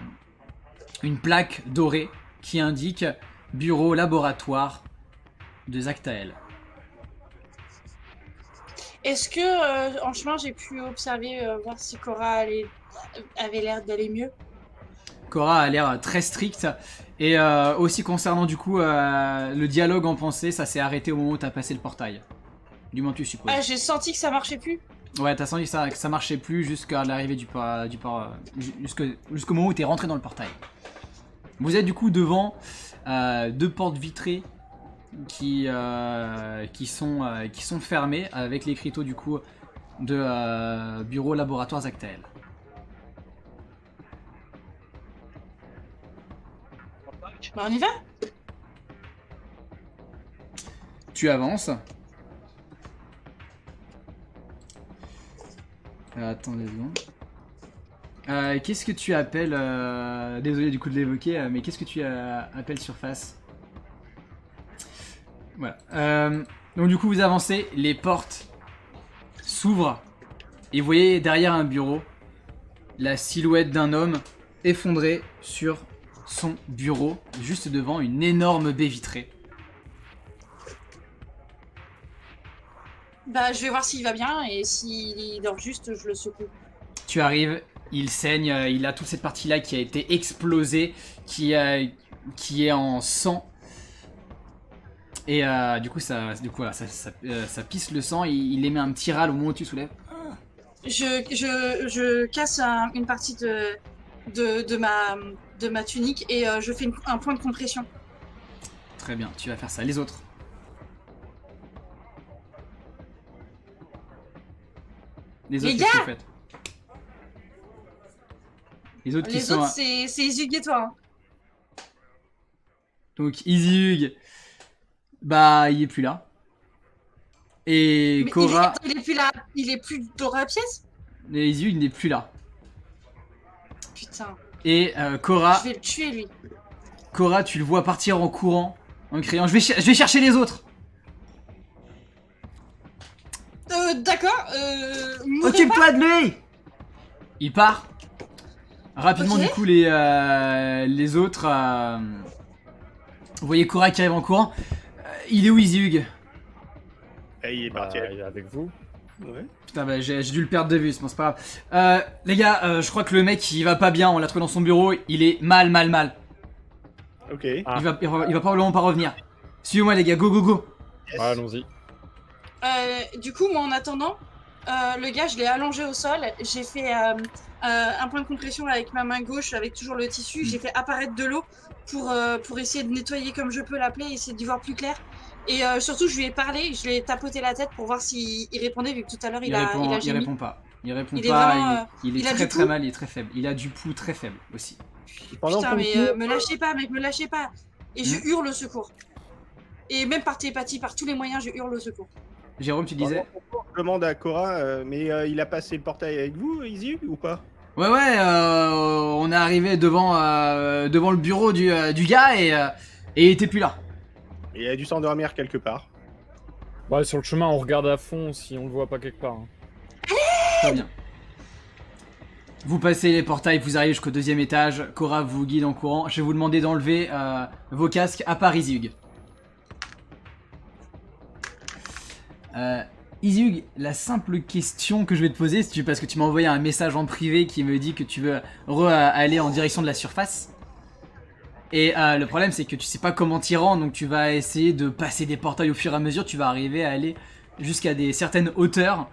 une plaque dorée qui indique bureau laboratoire de Zactael. Est-ce que en chemin j'ai pu observer, voir si Cora avait l'air d'aller mieux? Cora a l'air très stricte et aussi concernant du coup le dialogue en pensée, ça s'est arrêté au moment où t'as passé le portail. Du moins tu supposes. Ah, j'ai senti que ça marchait plus. Ouais, t'as senti que ça marchait plus jusqu'à l'arrivée jusqu'au moment où t'es rentré dans le portail. Vous êtes du coup devant 2 portes vitrées qui sont fermées avec l'écriteau du coup de bureau laboratoire Zactael. Bah on y va. Tu avances. Attendez donc. Qu'est-ce que tu appelles désolé du coup de l'évoquer, mais qu'est-ce que tu appelles surface? Voilà. Donc du coup vous avancez, les portes s'ouvrent et vous voyez derrière un bureau la silhouette d'un homme effondré sur son bureau, juste devant une énorme baie vitrée. Bah je vais voir s'il va bien et s'il dort juste, je le secoue. Tu arrives, il saigne, il a toute cette partie-là qui a été explosée, qui est en sang. Et du coup, ça pisse le sang, il émet un petit râle au moment où tu soulèves. Je casse une partie de ma tunique et je fais un point de compression. Très bien, tu vas faire ça. Les autres? Les autres, qu'est-ce que vous faites? Les autres qui sont... c'est Izug et toi. Hein. Donc Izug, bah il est plus là. Et Mais Cora... il est plus là, il est plus dans la pièce. Et Izug n'est plus là. Putain. Et Cora... Je vais le tuer lui. Cora, tu le vois partir en courant, en criant je vais chercher les autres. D'accord. Occupe-toi de lui. Il part. Rapidement Ok. du coup les autres... Vous voyez Cora qui arrive en courant. Il est où Izug? Et il est parti. Il est avec vous. Ouais. Putain bah j'ai dû le perdre de vue, c'est pas grave. Les gars, je crois que le mec il va pas bien, on l'a trouvé dans son bureau, il est mal. Ok. Ah. Il va probablement pas revenir. Suivez-moi les gars, go. Yes. Ouais, allons-y. Du coup, moi en attendant, le gars je l'ai allongé au sol, j'ai fait un point de compression avec ma main gauche avec toujours le tissu, j'ai fait apparaître de l'eau pour essayer de nettoyer comme je peux la plaie, essayer d'y voir plus clair. Et surtout je lui ai parlé, je lui ai tapoté la tête pour voir s'il répondait vu que tout à l'heure il a il gémi. répond pas. Il répond Il est pas, vraiment, il est il a très du très pouls. mal, il est très faible. Il a du pouls très faible aussi. Pendant Putain qu'on mais court, me lâchez pas mec, me lâchez pas. Et je hurle au secours. Et même par télépathie, par tous les moyens, je hurle au secours. Jérôme, tu disais? je demande à Cora, mais il a passé le portail avec vous, Izzy, ou pas? Ouais, on est arrivé devant le bureau du gars et il était plus là. Il a dû s'endormir quelque part. Ouais, sur le chemin, on regarde à fond si on le voit pas quelque part. Hein. Très bien. Vous passez les portails, vous arrivez jusqu'au 2e étage. Cora vous guide en courant. Je vais vous demander d'enlever vos casques à part Izug. Izug, la simple question que je vais te poser, parce que tu m'as envoyé un message en privé qui me dit que tu veux aller en direction de la surface. Et le problème c'est que tu sais pas comment t'y rendre, donc tu vas essayer de passer des portails au fur et à mesure, tu vas arriver à aller jusqu'à certaines hauteurs.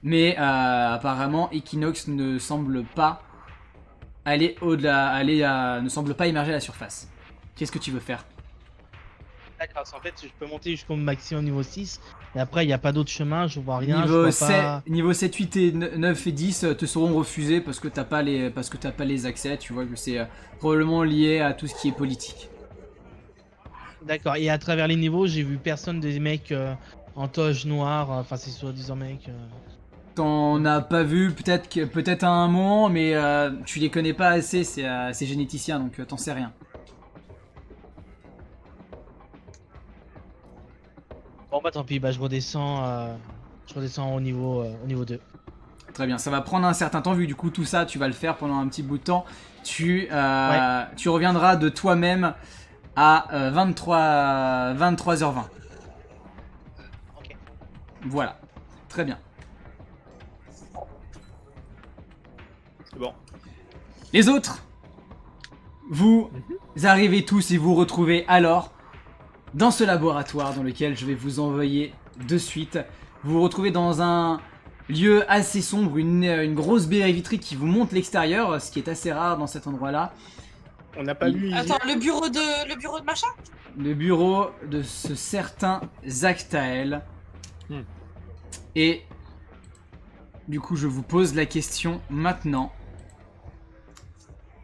Mais apparemment Equinox ne semble pas aller au-delà, ne semble pas émerger à la surface. Qu'est-ce que tu veux faire? D'accord, en fait, je peux monter jusqu'au maximum niveau 6. Et après, il n'y a pas d'autre chemin, je vois rien. Niveau, je 7, vois pas... niveau 7, 8 et 9 et 10 te seront refusés parce que t'as pas les accès. Tu vois que c'est probablement lié à tout ce qui est politique. D'accord, et à travers les niveaux, j'ai vu personne des mecs en toge noire, enfin c'est soi-disant mec. T'en as pas vu peut-être à un moment, mais tu les connais pas assez, c'est généticien, donc t'en sais rien. Bon bah tant pis, bah je redescends au niveau 2. Très bien, ça va prendre un certain temps, vu du coup tout ça, tu vas le faire pendant un petit bout de temps. Tu reviendras de toi-même à 23h20. Ok. Voilà, très bien. C'est bon. Les autres, vous arrivez tous et vous retrouvez alors dans ce laboratoire dans lequel je vais vous envoyer de suite. Vous vous retrouvez dans un lieu assez sombre, une grosse baie vitrée qui vous montre l'extérieur, ce qui est assez rare dans cet endroit-là. On n'a pas vu. Attends, le bureau de machin? Le bureau de ce certain Zactael. Et du coup, je vous pose la question maintenant.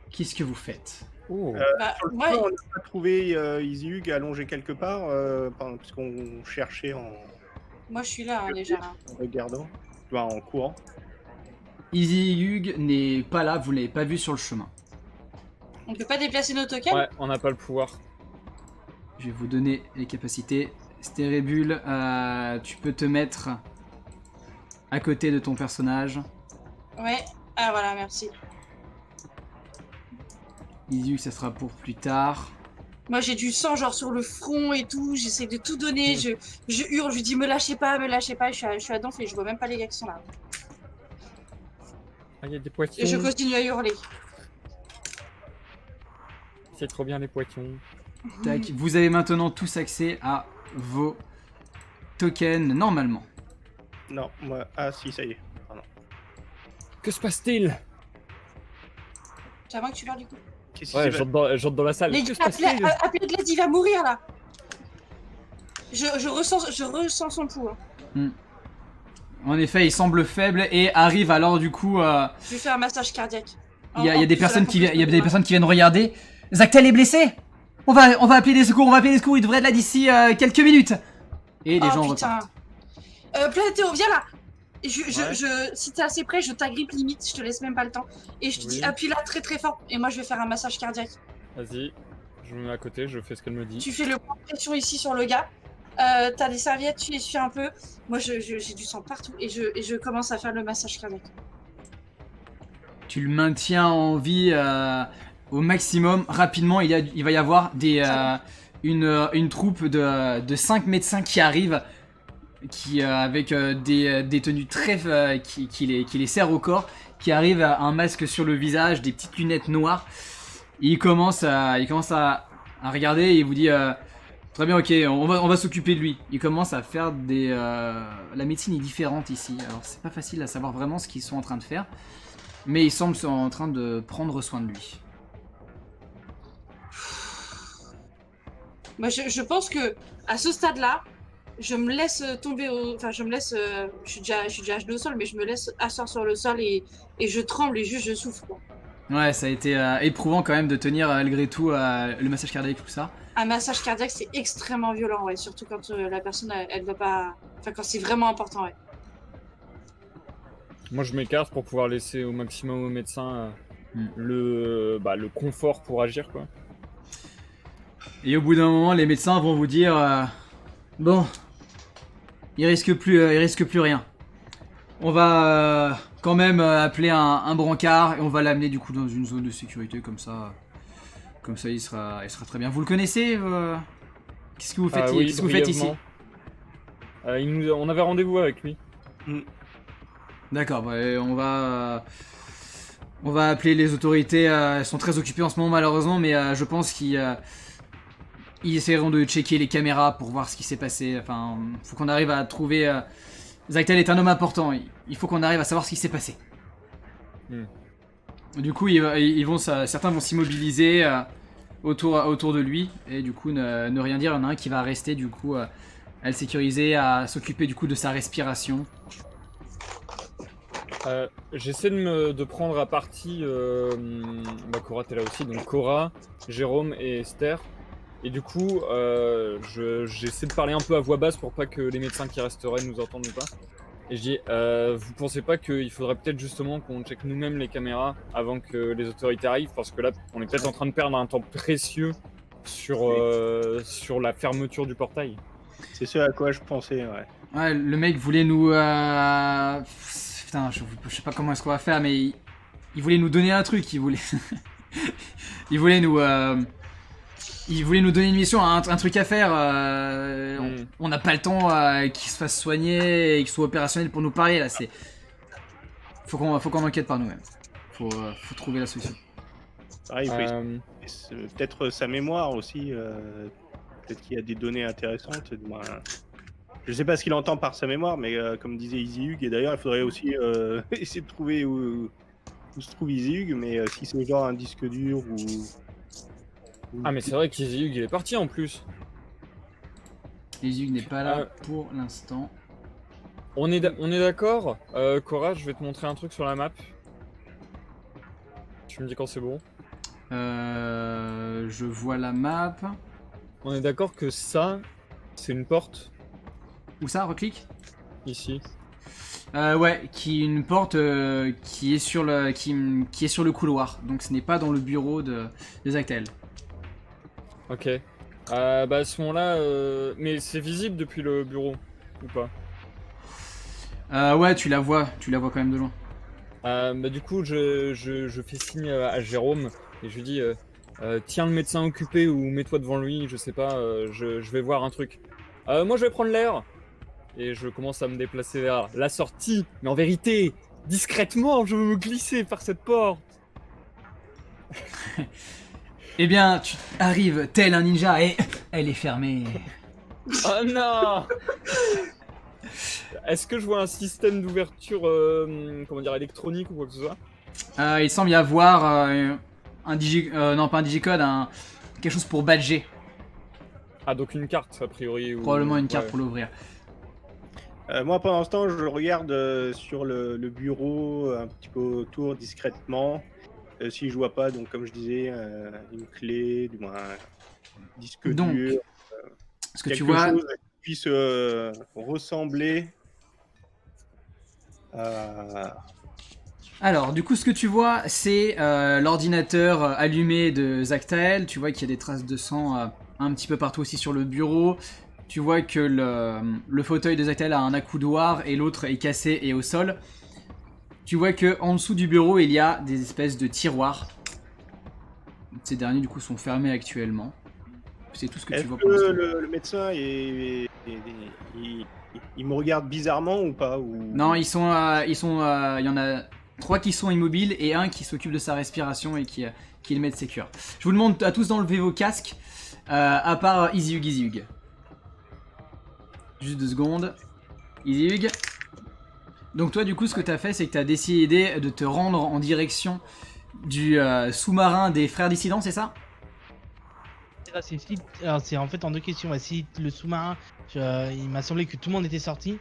Qu'est-ce que vous faites? Bah, Sur le moi, toit, on n'a pas trouvé Izzyug allongé quelque part, parce qu'on cherchait en moi, je suis là hein, déjà. regardant, en courant. Izzyug n'est pas là, vous l'avez pas vu sur le chemin. On peut pas déplacer nos tokens? Ouais, on n'a pas le pouvoir. Je vais vous donner les capacités. Stérébule, tu peux te mettre à côté de ton personnage. Ouais. Ah voilà, merci. Izzyug, ça sera pour plus tard. Moi, j'ai du sang genre sur le front et tout. J'essaie de tout donner. Je hurle, je dis me lâchez pas, me lâchez pas. Je suis à donf et je vois même pas les gars qui sont là. Ah, il y a des poissons. Et je continue à hurler. C'est trop bien les poissons. Tac. Vous avez maintenant tous accès à vos tokens normalement. Non, moi. Ah si, ça y est. Pardon. Que se passe-t-il? C'est à moi que tu parles du coup. Qu'est-ce qui Ouais, s'est j'entre dans la salle. Les Que gars, se passe-t-il? appelez Glad, il va mourir là. Je ressens son pouls. Hein. En effet, il semble faible et arrive alors du coup. Je lui fais un massage cardiaque. Il y a des personnes qui viennent regarder. Zactael est blessé. On va appeler des secours. Il devrait être là d'ici quelques minutes. Et les gens repartent. Planétéo, viens là. Ouais. Si t'es assez près, je t'agrippe limite, je te laisse même pas le temps. Et je te dis Oui. appuie là très très fort. Et moi je vais faire un massage cardiaque. Vas-y, je me mets à côté, je fais ce qu'elle me dit. Tu fais le point de pression ici sur le gars. T'as des serviettes, tu essuies un peu. Moi j'ai du sang partout et je commence à faire le massage cardiaque. Tu le maintiens en vie au maximum. Rapidement, il va y avoir une troupe de 5 médecins qui arrivent. Avec des tenues très qui les serrent au corps, qui arrivent à un masque sur le visage, des petites lunettes noires. Il commence à regarder et il vous dit très bien, ok, on va s'occuper de lui. Il commence à faire la médecine est différente ici, alors c'est pas facile à savoir vraiment ce qu'ils sont en train de faire, mais ils semblent sont en train de prendre soin de lui. Moi je pense que à ce stade-là, je me laisse tomber enfin je suis déjà à genoux au sol, mais je me laisse asseoir sur le sol et je tremble et juste je souffre quoi. Ouais, ça a été éprouvant quand même de tenir malgré tout le massage cardiaque, tout ça. Un massage cardiaque c'est extrêmement violent, ouais, surtout quand la personne elle va pas, enfin quand c'est vraiment important, ouais. Moi je m'écarte pour pouvoir laisser au maximum aux médecins le confort pour agir quoi. Et au bout d'un moment, les médecins vont vous dire bon, il risque plus rien. On va quand même appeler un brancard et on va l'amener du coup dans une zone de sécurité comme ça il sera très bien. Vous le connaissez Qu'est-ce que vous faites, Oui, qu'est-ce que vous faites ici? On avait rendez-vous avec lui. D'accord, bah, on va appeler les autorités. Elles sont très occupées en ce moment malheureusement, mais je pense qu'ils essaieront de checker les caméras pour voir ce qui s'est passé. Enfin, faut qu'on arrive à trouver. Zactael est un homme important. Il faut qu'on arrive à savoir ce qui s'est passé. Du coup, certains vont s'immobiliser autour de lui et du coup ne rien dire. Il y en a un qui va rester du coup à le sécuriser, à s'occuper du coup de sa respiration. J'essaie de prendre à partie. Cora, t'es là aussi, donc Cora, Jérôme et Esther. Et du coup, j'essaie de parler un peu à voix basse pour pas que les médecins qui resteraient nous entendent ou pas. Et je dis, vous pensez pas qu'il faudrait peut-être justement qu'on check nous-mêmes les caméras avant que les autorités arrivent, parce que là, on est peut-être en train de perdre un temps précieux sur la fermeture du portail. C'est ce à quoi je pensais, ouais. Ouais, le mec voulait nous... Putain, je sais pas comment est-ce qu'on va faire, mais il voulait nous donner un truc, il voulait... il voulait nous... Il voulait nous donner une mission, un truc à faire. On n'a pas le temps qu'il se fasse soigner et qu'il soit opérationnel pour nous parler là. C'est faut qu'on enquête par nous-mêmes. Faut trouver la solution. Pareil, peut-être sa mémoire aussi. Peut-être qu'il y a des données intéressantes. Je sais pas ce qu'il entend par sa mémoire, mais comme disait Easy Hug, et d'ailleurs il faudrait aussi essayer de trouver où se trouve Easy Hug, mais si c'est genre un disque dur ou... Ah mais c'est vrai qu'Easy Hug il est parti en plus. Easy Hug n'est pas là pour l'instant. On est d'accord. Cora, je vais te montrer un truc sur la map. Tu me dis quand c'est bon. Je vois la map. On est d'accord que ça, c'est une porte. Où ça, reclique? Ici. Ouais, une porte qui est sur le couloir. Donc ce n'est pas dans le bureau de Zactel. Ok. Bah à ce moment-là, mais c'est visible depuis le bureau ou pas? Ouais, tu la vois quand même de loin. Bah du coup, je fais signe à Jérôme et je lui dis tiens le médecin occupé ou mets-toi devant lui, je sais pas, je vais voir un truc. Moi je vais prendre l'air. Et je commence à me déplacer vers la sortie, mais en vérité, discrètement, je veux me glisser par cette porte. Eh bien, tu arrives tel un ninja et elle est fermée. Oh non! Est-ce que je vois un système d'ouverture, comment dire, électronique ou quoi que ce soit? Il semble y avoir non pas un digicode, quelque chose pour badger. Ah donc une carte a priori. Probablement une carte ouais. pour l'ouvrir. Moi, pendant ce temps, je regarde sur le bureau, un petit peu autour, discrètement. Si je vois pas, donc comme je disais, une clé, du moins un disque Donc, dur, ce que quelque tu vois, chose qui puisse ressembler à... alors du coup, ce que tu vois, c'est l'ordinateur allumé de Zactael. Tu vois qu'il y a des traces de sang un petit peu partout aussi sur le bureau. Tu vois que le fauteuil de Zactael a un accoudoir et l'autre est cassé et au sol. Tu vois que en dessous du bureau, il y a des espèces de tiroirs. Ces derniers, du coup, sont fermés actuellement. C'est tout ce que tu vois pour l'instant. Le médecin, il me regarde bizarrement ou pas ou... Non, il y en a 3 qui sont immobiles et un qui s'occupe de sa respiration et qui le met de sécure. Je vous demande à tous d'enlever vos casques, à part Easy Hug. Juste 2 secondes. Easy Hug. Donc toi, du coup, ce que tu as fait, c'est que tu as décidé de te rendre en direction du sous-marin des frères dissidents, c'est ça? Alors c'est en fait en 2 questions. Si le sous-marin, il m'a semblé que tout le monde était sorti.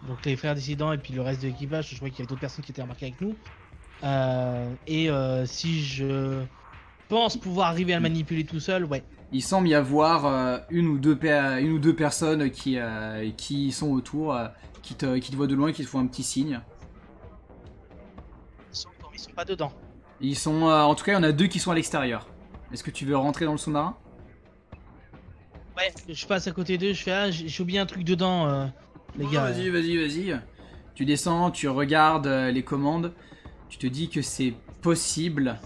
Donc les frères dissidents et puis le reste de l'équipage, je crois qu'il y avait d'autres personnes qui étaient embarquées avec nous. Si je pense pouvoir arriver à le manipuler tout seul, ouais. Il semble y avoir une ou deux personnes qui sont autour, qui te voient de loin et qui te font un petit signe. Ils sont pas dedans. Ils sont, en tout cas, il y en a 2 qui sont à l'extérieur. Est-ce que tu veux rentrer dans le sous-marin? Ouais, je passe à côté d'eux, je fais j'ai oublié un truc dedans, les gars. Vas-y. Tu descends, tu regardes les commandes. Tu te dis que c'est possible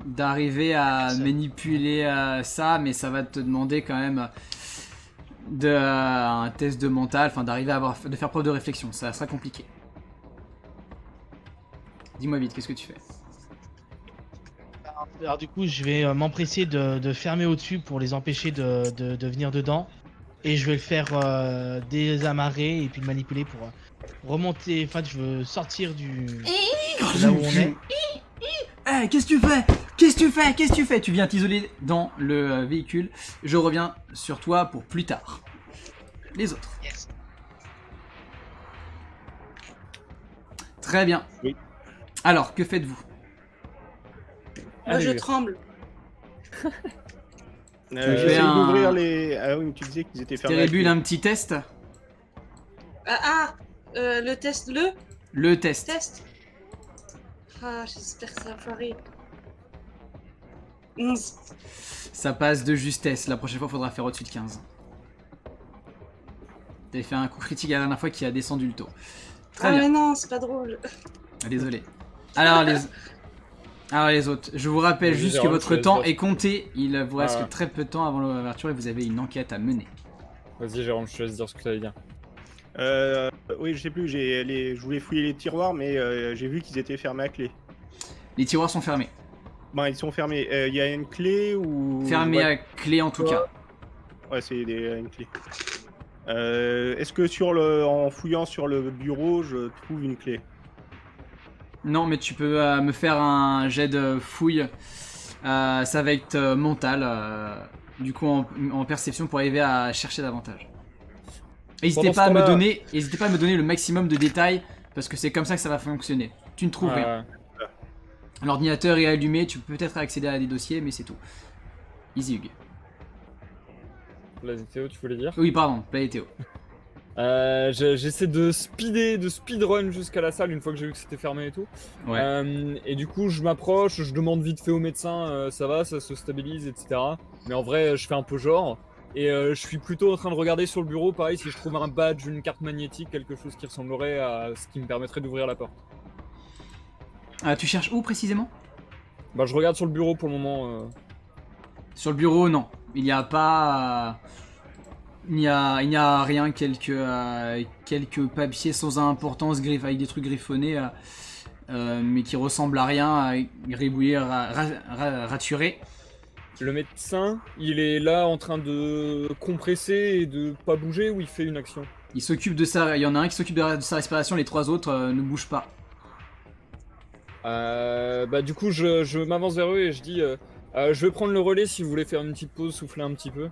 d'arriver à manipuler ça, mais ça va te demander quand même un test de mental, enfin d'arriver de faire preuve de réflexion. Ça sera compliqué. Dis-moi vite, qu'est-ce que tu fais? Alors du coup, je vais m'empresser de fermer au-dessus pour les empêcher de venir dedans. Et je vais le faire désamarrer et puis le manipuler pour remonter. Enfin, je veux sortir de là où on est. Hey, qu'est-ce que tu fais? Tu viens t'isoler dans le véhicule. Je reviens sur toi pour plus tard. Les autres. Yes. Très bien. Oui. Alors, que faites-vous? Moi, je Allez. tremble. J'essaie un- d'ouvrir les. Ah oui, mais tu disais qu'ils étaient fermés. Stérébule, un petit test. Le test, Le test. test. Ah, j'espère que ça va foirer. 11. Ça passe de justesse. La prochaine fois, faudra faire au-dessus de 15. T'avais fait un coup critique la dernière fois qui a descendu le taux. Très Ah bien. mais non, c'est pas drôle. Ah, désolé. Alors les autres, je vous rappelle Vas-y, juste que Jérôme, votre je te temps laisse. est compté. Il vous reste Ah. que très peu de temps avant l'ouverture et vous avez une enquête à mener. Vas-y, Jérôme, je te laisse dire ce que tu allais dire. Oui, je sais plus. Je voulais fouiller les tiroirs, mais j'ai vu qu'ils étaient fermés à clé. Les tiroirs sont fermés. Ben, ils sont fermés. Il y a une clé ou. Fermés Ouais, à clé en tout cas. ouais, c'est une clé. Est-ce que en fouillant sur le bureau, je trouve une clé? Non, mais tu peux me faire un jet de fouille. Ça va être mental. Du coup, en perception pour arriver à chercher davantage. N'hésitez Pendant pas, ce temps-là- n'hésitez pas à me donner le maximum de détails parce que c'est comme ça que ça va fonctionner. Tu ne trouves rien. L'ordinateur est allumé, tu peux peut-être accéder à des dossiers, mais c'est tout. Easy Hug. La Théo, tu voulais dire? Oui, pardon, Play et Théo. J'essaie de speedrun jusqu'à la salle une fois que j'ai vu que c'était fermé et tout. Ouais. Et du coup, je m'approche, je demande vite fait au médecin, ça va, ça se stabilise, etc. Mais en vrai, je fais un peu genre. Et je suis plutôt en train de regarder sur le bureau, pareil, si je trouve un badge, une carte magnétique, quelque chose qui ressemblerait à ce qui me permettrait d'ouvrir la porte. Tu cherches où précisément? Bah, je regarde sur le bureau pour le moment. Sur le bureau, non. Il n'y a pas. Il n'y a rien, quelques papiers sans importance, avec des trucs griffonnés, mais qui ressemblent à rien, gribouillés, raturés. Le médecin, il est là en train de compresser et de pas bouger ou il fait une action? Il s'occupe de ça. Il y en a un qui s'occupe de sa respiration, les trois autres ne bougent pas. Bah du coup je m'avance vers eux et je dis je vais prendre le relais si vous voulez faire une petite pause, souffler un petit peu.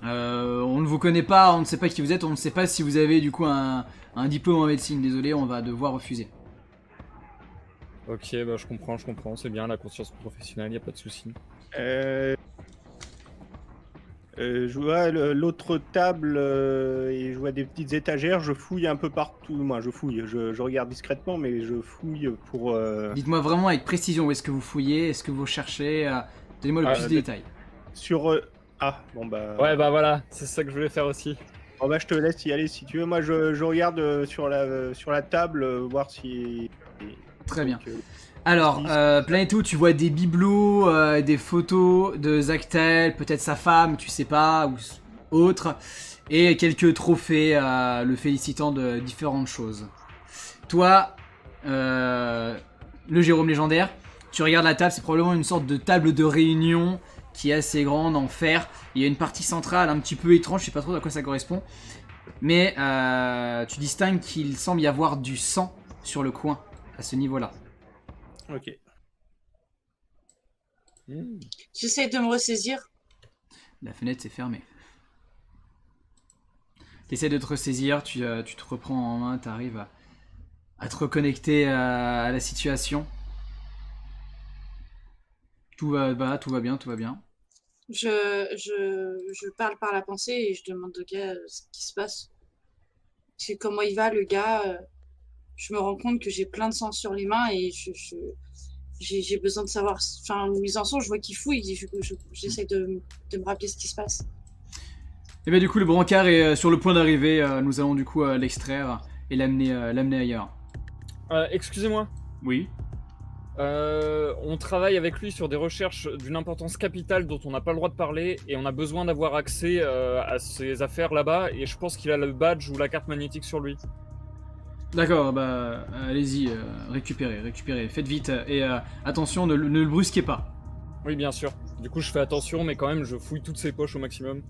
On ne vous connaît pas, on ne sait pas qui vous êtes, on ne sait pas si vous avez du coup un diplôme en médecine. Désolé, on va devoir refuser. Ok, bah je comprends, c'est bien la conscience professionnelle, y a pas de souci. Je vois l'autre table et je vois des petites étagères. Je fouille un peu partout. Moi, je fouille. Je regarde discrètement, mais je fouille pour. Dites-moi vraiment avec précision où est-ce que vous fouillez, est-ce que vous cherchez. Donnez-moi le plus de détails. Sur. Ah, bon bah. Ouais, bah voilà, c'est ça que je voulais faire aussi. Bon bah, je te laisse y aller si tu veux. Moi, je regarde sur la table, voir si. Très bien. Donc, Alors, Planeto, tu vois des bibelots, des photos de Zactel, peut-être sa femme, tu sais pas, ou autre, et quelques trophées le félicitant de différentes choses. Toi, le Jérôme légendaire, tu regardes la table, c'est probablement une sorte de table de réunion qui est assez grande en fer. Il y a une partie centrale un petit peu étrange, je sais pas trop à quoi ça correspond, mais tu distingues qu'il semble y avoir du sang sur le coin, à ce niveau-là. Ok. J'essaie de me ressaisir. La fenêtre s'est fermée. Tu essaies de te ressaisir, tu te reprends en main, tu arrives à te reconnecter à la situation. Tout va bien, tout va bien. Je parle par la pensée et je demande au gars ce qui se passe. C'est comment il va, le gars. Je me rends compte que j'ai plein de sang sur les mains et j'ai besoin de savoir. Enfin, mise en son, je vois qu'il fouille. J'essaie de me rappeler ce qui se passe. Et bien du coup le brancard est sur le point d'arriver, nous allons du coup l'extraire et l'amener ailleurs. Excusez-moi, Oui. on travaille avec lui sur des recherches d'une importance capitale dont on n'a pas le droit de parler et on a besoin d'avoir accès à ces affaires là-bas et je pense qu'il a le badge ou la carte magnétique sur lui. D'accord, bah allez-y, récupérez, faites vite et attention, ne le brusquez pas. Oui, bien sûr. Du coup, je fais attention, mais quand même, je fouille toutes ses poches au maximum.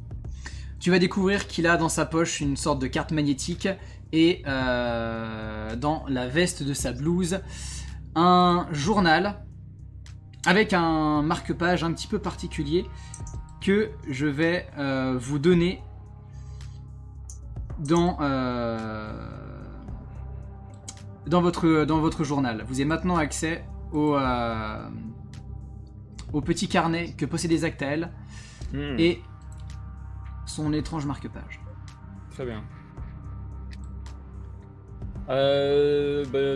Tu vas découvrir qu'il a dans sa poche une sorte de carte magnétique et dans la veste de sa blouse un journal avec un marque-page un petit peu particulier que je vais vous donner dans votre journal. Vous avez maintenant accès au petit carnet que possédait Zactael et son étrange marque-page. Très bien.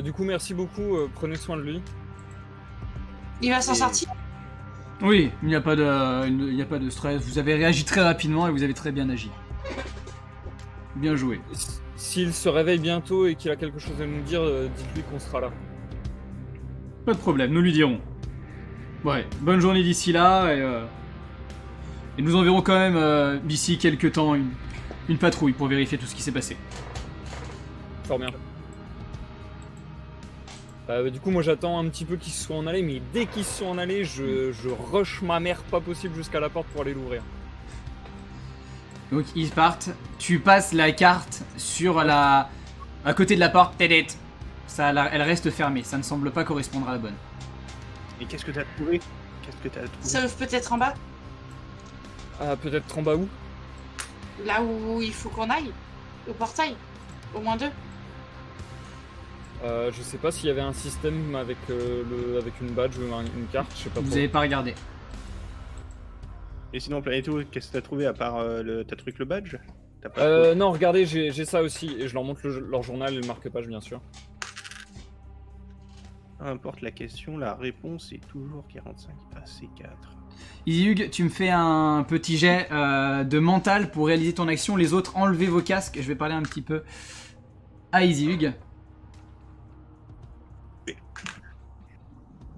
Du coup, merci beaucoup. Prenez soin de lui. Il va s'en Et- sortir. Oui, il n'y a pas de stress. Vous avez réagi très rapidement et vous avez très bien agi. Bien joué. S'il se réveille bientôt et qu'il a quelque chose à nous dire, dites-lui qu'on sera là. Pas de problème, nous lui dirons. Ouais, bonne journée d'ici là et nous enverrons quand même d'ici quelques temps une patrouille pour vérifier tout ce qui s'est passé. Fort bien. Du coup, moi j'attends un petit peu qu'ils se soient en allés, mais dès qu'ils se sont en allés, je rush ma mère pas possible jusqu'à la porte pour aller l'ouvrir. Donc ils partent, tu passes la carte sur à côté de la porte, Tédét. Elle reste fermée, ça ne semble pas correspondre à la bonne. Et qu'est-ce que t'as trouvé? Qu'est-ce que t'as trouvé? Ça ouvre peut-être en bas, Ah, peut-être en bas où? là où il faut qu'on aille, au portail. Au moins 2. Je sais pas s'il y avait un système avec, avec une badge ou une carte, je sais pas Vous trop. avez pas regardé. Et sinon, Planéto, qu'est-ce que t'as trouvé à part ta truc, le badge? T'as pas Non, regardez, j'ai ça aussi, et je leur montre leur journal et le marque-page, bien sûr. Peu importe la question, la réponse est toujours 45 à C4. Izihug, tu me fais un petit jet de mental pour réaliser ton action. Les autres, enlevez vos casques. Je vais parler un petit peu à Izihug.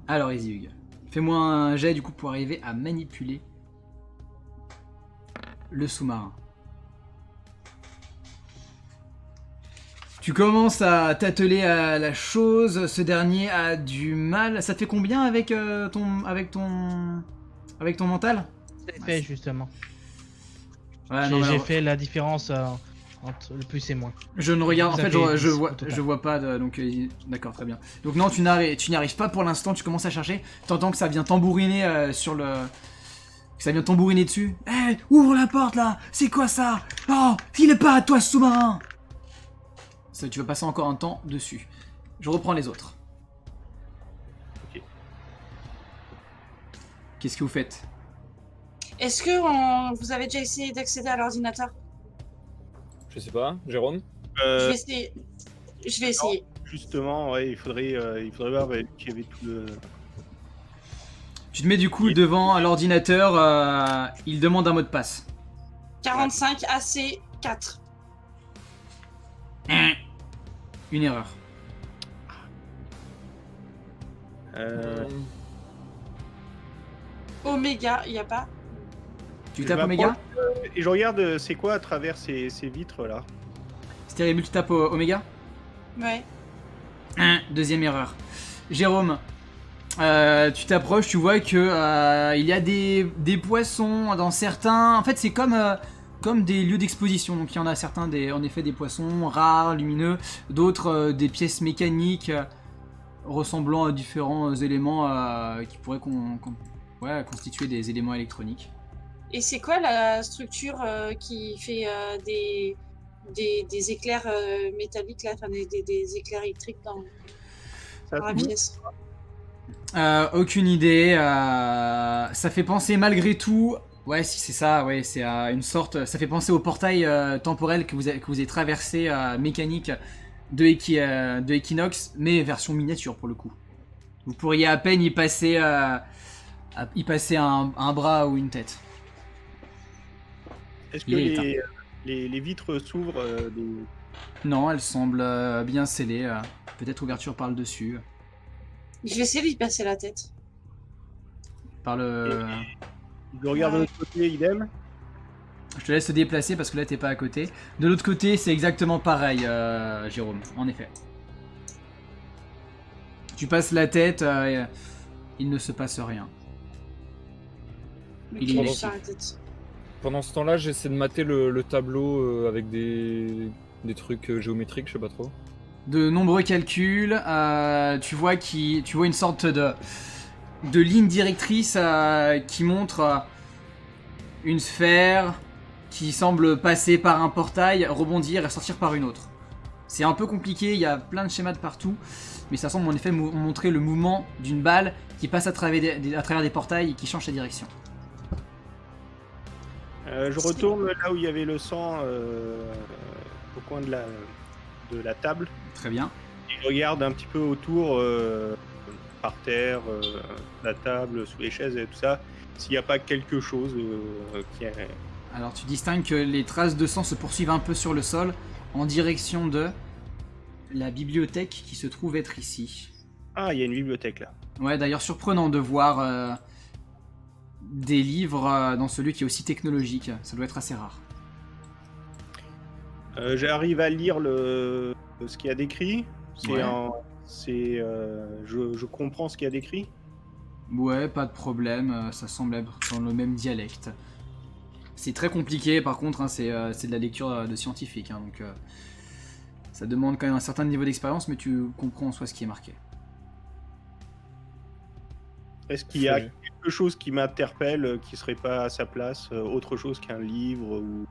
Alors Izihug, fais-moi un jet du coup pour arriver à manipuler le sous-marin. Tu commences à t'atteler à la chose, ce dernier a du mal. Ça te fait combien avec ton mental? C'est fait justement. Ouais, non, J'ai alors, fait la différence entre le plus et moins. je ne regarde, en Ça fait, fait je 10 vois, au total. je vois pas de, donc d'accord, très bien. Donc non, tu n'y arrives pas pour l'instant. Tu commences à chercher. T'entends que ça vient tambouriner que ça vient tambouriner dessus. Hé, ouvre la porte là. C'est quoi ça? Oh, il est pas à toi ce sous-marin. Ça, tu vas passer encore un temps dessus. Je reprends les autres. Ok. Qu'est-ce que vous faites? Est-ce que vous avez déjà essayé d'accéder à l'ordinateur? Je sais pas, Jérôme? Je vais essayer. Je vais essayer. Justement, ouais, il faudrait voir qu'il y avait tout le... Tu te mets du coup devant l'ordinateur. Il demande un mot de passe. 45 AC 4. Une erreur. Oméga, il n'y a pas. Tu Je tapes m'approche, Oméga? Et je regarde c'est quoi à travers ces vitres là. Stéribule, tu tapes Oméga? Ouais. Deuxième erreur. Jérôme, tu t'approches, tu vois que il y a des poissons dans certains. En fait, c'est comme des lieux d'exposition. Donc, il y en a certains, en effet, des poissons rares, lumineux, d'autres des pièces mécaniques ressemblant à différents éléments qui pourraient constituer des éléments électroniques. Et c'est quoi la structure qui fait des éclairs métalliques là, enfin des éclairs électriques dans la pièce? Aucune idée. Ça fait penser malgré tout. Ouais, si c'est ça, ouais, c'est une sorte. Ça fait penser au portail temporel que vous avez traversé mécanique de Equinox, mais version miniature pour le coup. Vous pourriez à peine y passer un bras ou une tête. Est-ce que Il est éteint. les vitres s'ouvrent Non, elles semblent bien scellées. Peut-être ouverture par le dessus. Je vais essayer de lui passer la tête. Par le. Je regarde de l'autre côté, idem. Je te laisse te déplacer parce que là t'es pas à côté. De l'autre côté, c'est exactement pareil, Jérôme, en effet. Tu passes la tête, il ne se passe rien. Mais Il qui est lui ici. passe la tête. Pendant ce temps-là, j'essaie de mater le tableau avec des trucs géométriques, je sais pas trop. De nombreux calculs, tu vois une sorte de ligne directrice qui montre une sphère qui semble passer par un portail, rebondir et sortir par une autre. C'est un peu compliqué, il y a plein de schémas de partout. mais ça semble en effet montrer le mouvement d'une balle qui passe à travers des portails et qui change sa direction. Je retourne là où il y avait le sang, au coin de la table. Très bien. Et je regarde un petit peu autour, par terre, la table, sous les chaises et tout ça, s'il n'y a pas quelque chose qui est... Alors tu distingues que les traces de sang se poursuivent un peu sur le sol en direction de la bibliothèque qui se trouve être ici. Ah, il y a une bibliothèque là. Ouais, d'ailleurs surprenant de voir des livres dans ce lieu qui est aussi technologique. Ça doit être assez rare. J'arrive à lire ce qu'il y a décrit. Ouais. Je comprends ce qu'il y a décrit. Ouais, pas de problème, ça semble être dans le même dialecte. C'est très compliqué par contre, hein, c'est de la lecture de scientifique, hein, donc ça demande quand même un certain niveau d'expérience, mais tu comprends en soi ce qui est marqué. Est-ce qu'il y a quelque chose qui m'interpelle, qui serait pas à sa place, autre chose qu'un livre ou...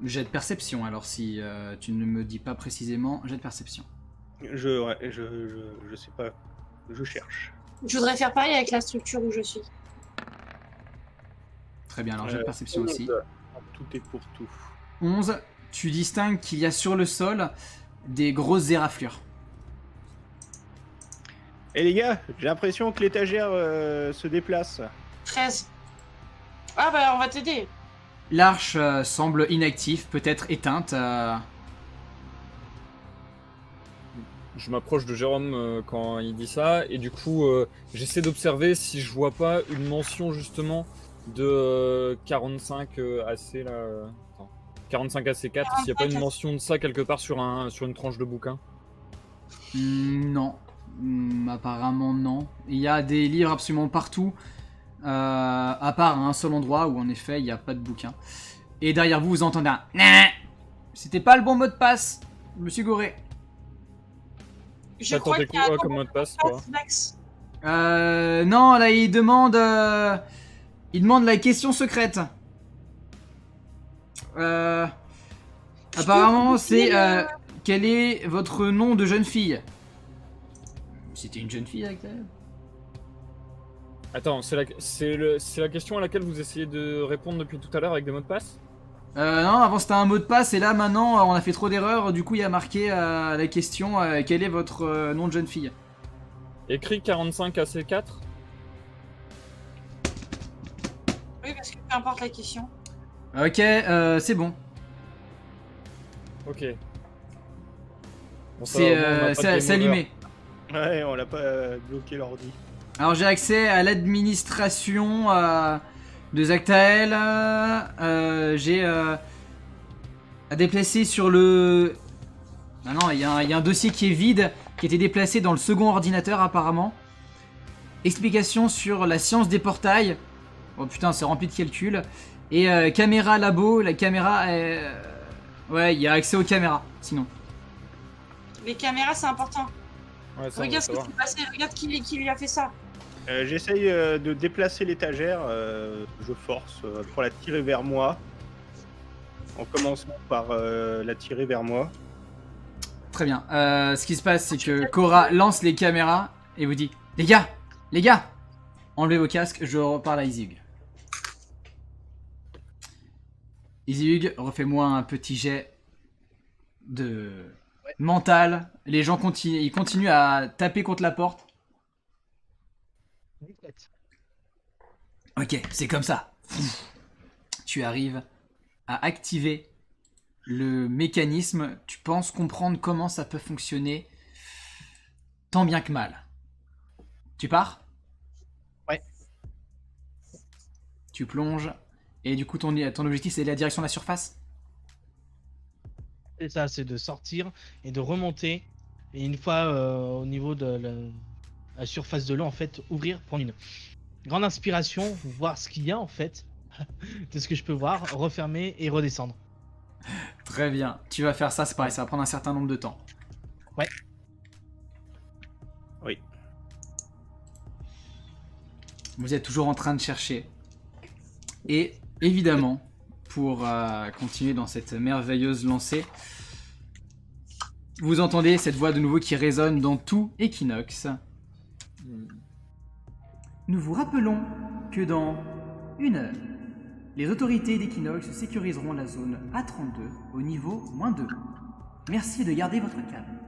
Jet de perception, alors si tu ne me dis pas précisément, jet de perception. Je sais pas, je cherche. Je voudrais faire pareil avec la structure où je suis. Très bien, alors jet de perception aussi. Tout est pour tout. 11, tu distingues qu'il y a sur le sol des grosses éraflures. Et les gars, j'ai l'impression que l'étagère se déplace. 13. Ah bah on va t'aider. L'arche semble inactive, peut-être éteinte. Je m'approche de Jérôme quand il dit ça, et du coup, j'essaie d'observer si je vois pas une mention justement de 45 AC là. Attends, 45 AC4, s'il n'y a pas une mention de ça quelque part sur une tranche de bouquin. Non. Apparemment non. Il y a des livres absolument partout, à part à un seul endroit où en effet il n'y a pas de bouquin. Et derrière vous, vous entendez un Nah, c'était pas le bon mot de passe, je me suis goré. Je crois qu'il y a un comme mot de passe, toi? Max. Non, là il demande la question secrète. Apparemment c'est quel est votre nom de jeune fille? C'était une jeune fille avec elle? Attends, c'est la question à laquelle vous essayez de répondre depuis tout à l'heure avec des mots de passe? Non, avant c'était un mot de passe et là maintenant on a fait trop d'erreurs, du coup il y a marqué la question quel est votre nom de jeune fille? Écrit 45 AC4. Oui, parce que peu importe la question. Ok, c'est bon. Ok. Bon, ça, C'est au moins, on a pas de game over. allumé. Ouais, on l'a pas bloqué l'ordi. Alors j'ai accès à l'administration de Zactael. J'ai à déplacer sur le... Ah non, il y a un dossier qui est vide, qui a été déplacé dans le second ordinateur apparemment. Explication sur la science des portails. Oh putain, c'est rempli de calculs. Et caméra labo, la caméra est... Ouais, il y a accès aux caméras, sinon. Les caméras, c'est important. Ouais, ça, on Regarde va ce qui savoir. s'est passé, regarde qui lui a fait ça. J'essaye de déplacer l'étagère, je force pour la tirer vers moi. En commençant par la tirer vers moi. Très bien. Ce qui se passe, c'est que Cora lance les caméras et vous dit les gars, enlevez vos casques, je reparle à Izzyhug. Izzyhug, refais-moi un petit jet de mental. Les gens ils continuent à taper contre la porte. Ok, c'est comme ça. Tu arrives à activer le mécanisme. Tu penses comprendre comment ça peut fonctionner tant bien que mal. Tu pars? Ouais. Tu plonges. Et du coup, ton objectif, c'est la direction de la surface? Et ça, c'est de sortir et de remonter. Et une fois au niveau de la surface de l'eau, en fait, ouvrir, prendre une grande inspiration, voir ce qu'il y a en fait, de ce que je peux voir, refermer et redescendre. Très bien. Tu vas faire ça, c'est pareil, ça va prendre un certain nombre de temps. Ouais. Oui. Vous êtes toujours en train de chercher. Et évidemment, pour continuer dans cette merveilleuse lancée, Vous entendez cette voix de nouveau qui résonne dans tout Equinox. Nous vous rappelons que dans 1 heure, les autorités d'Equinox sécuriseront la zone A32 au niveau -2. Merci de garder votre calme.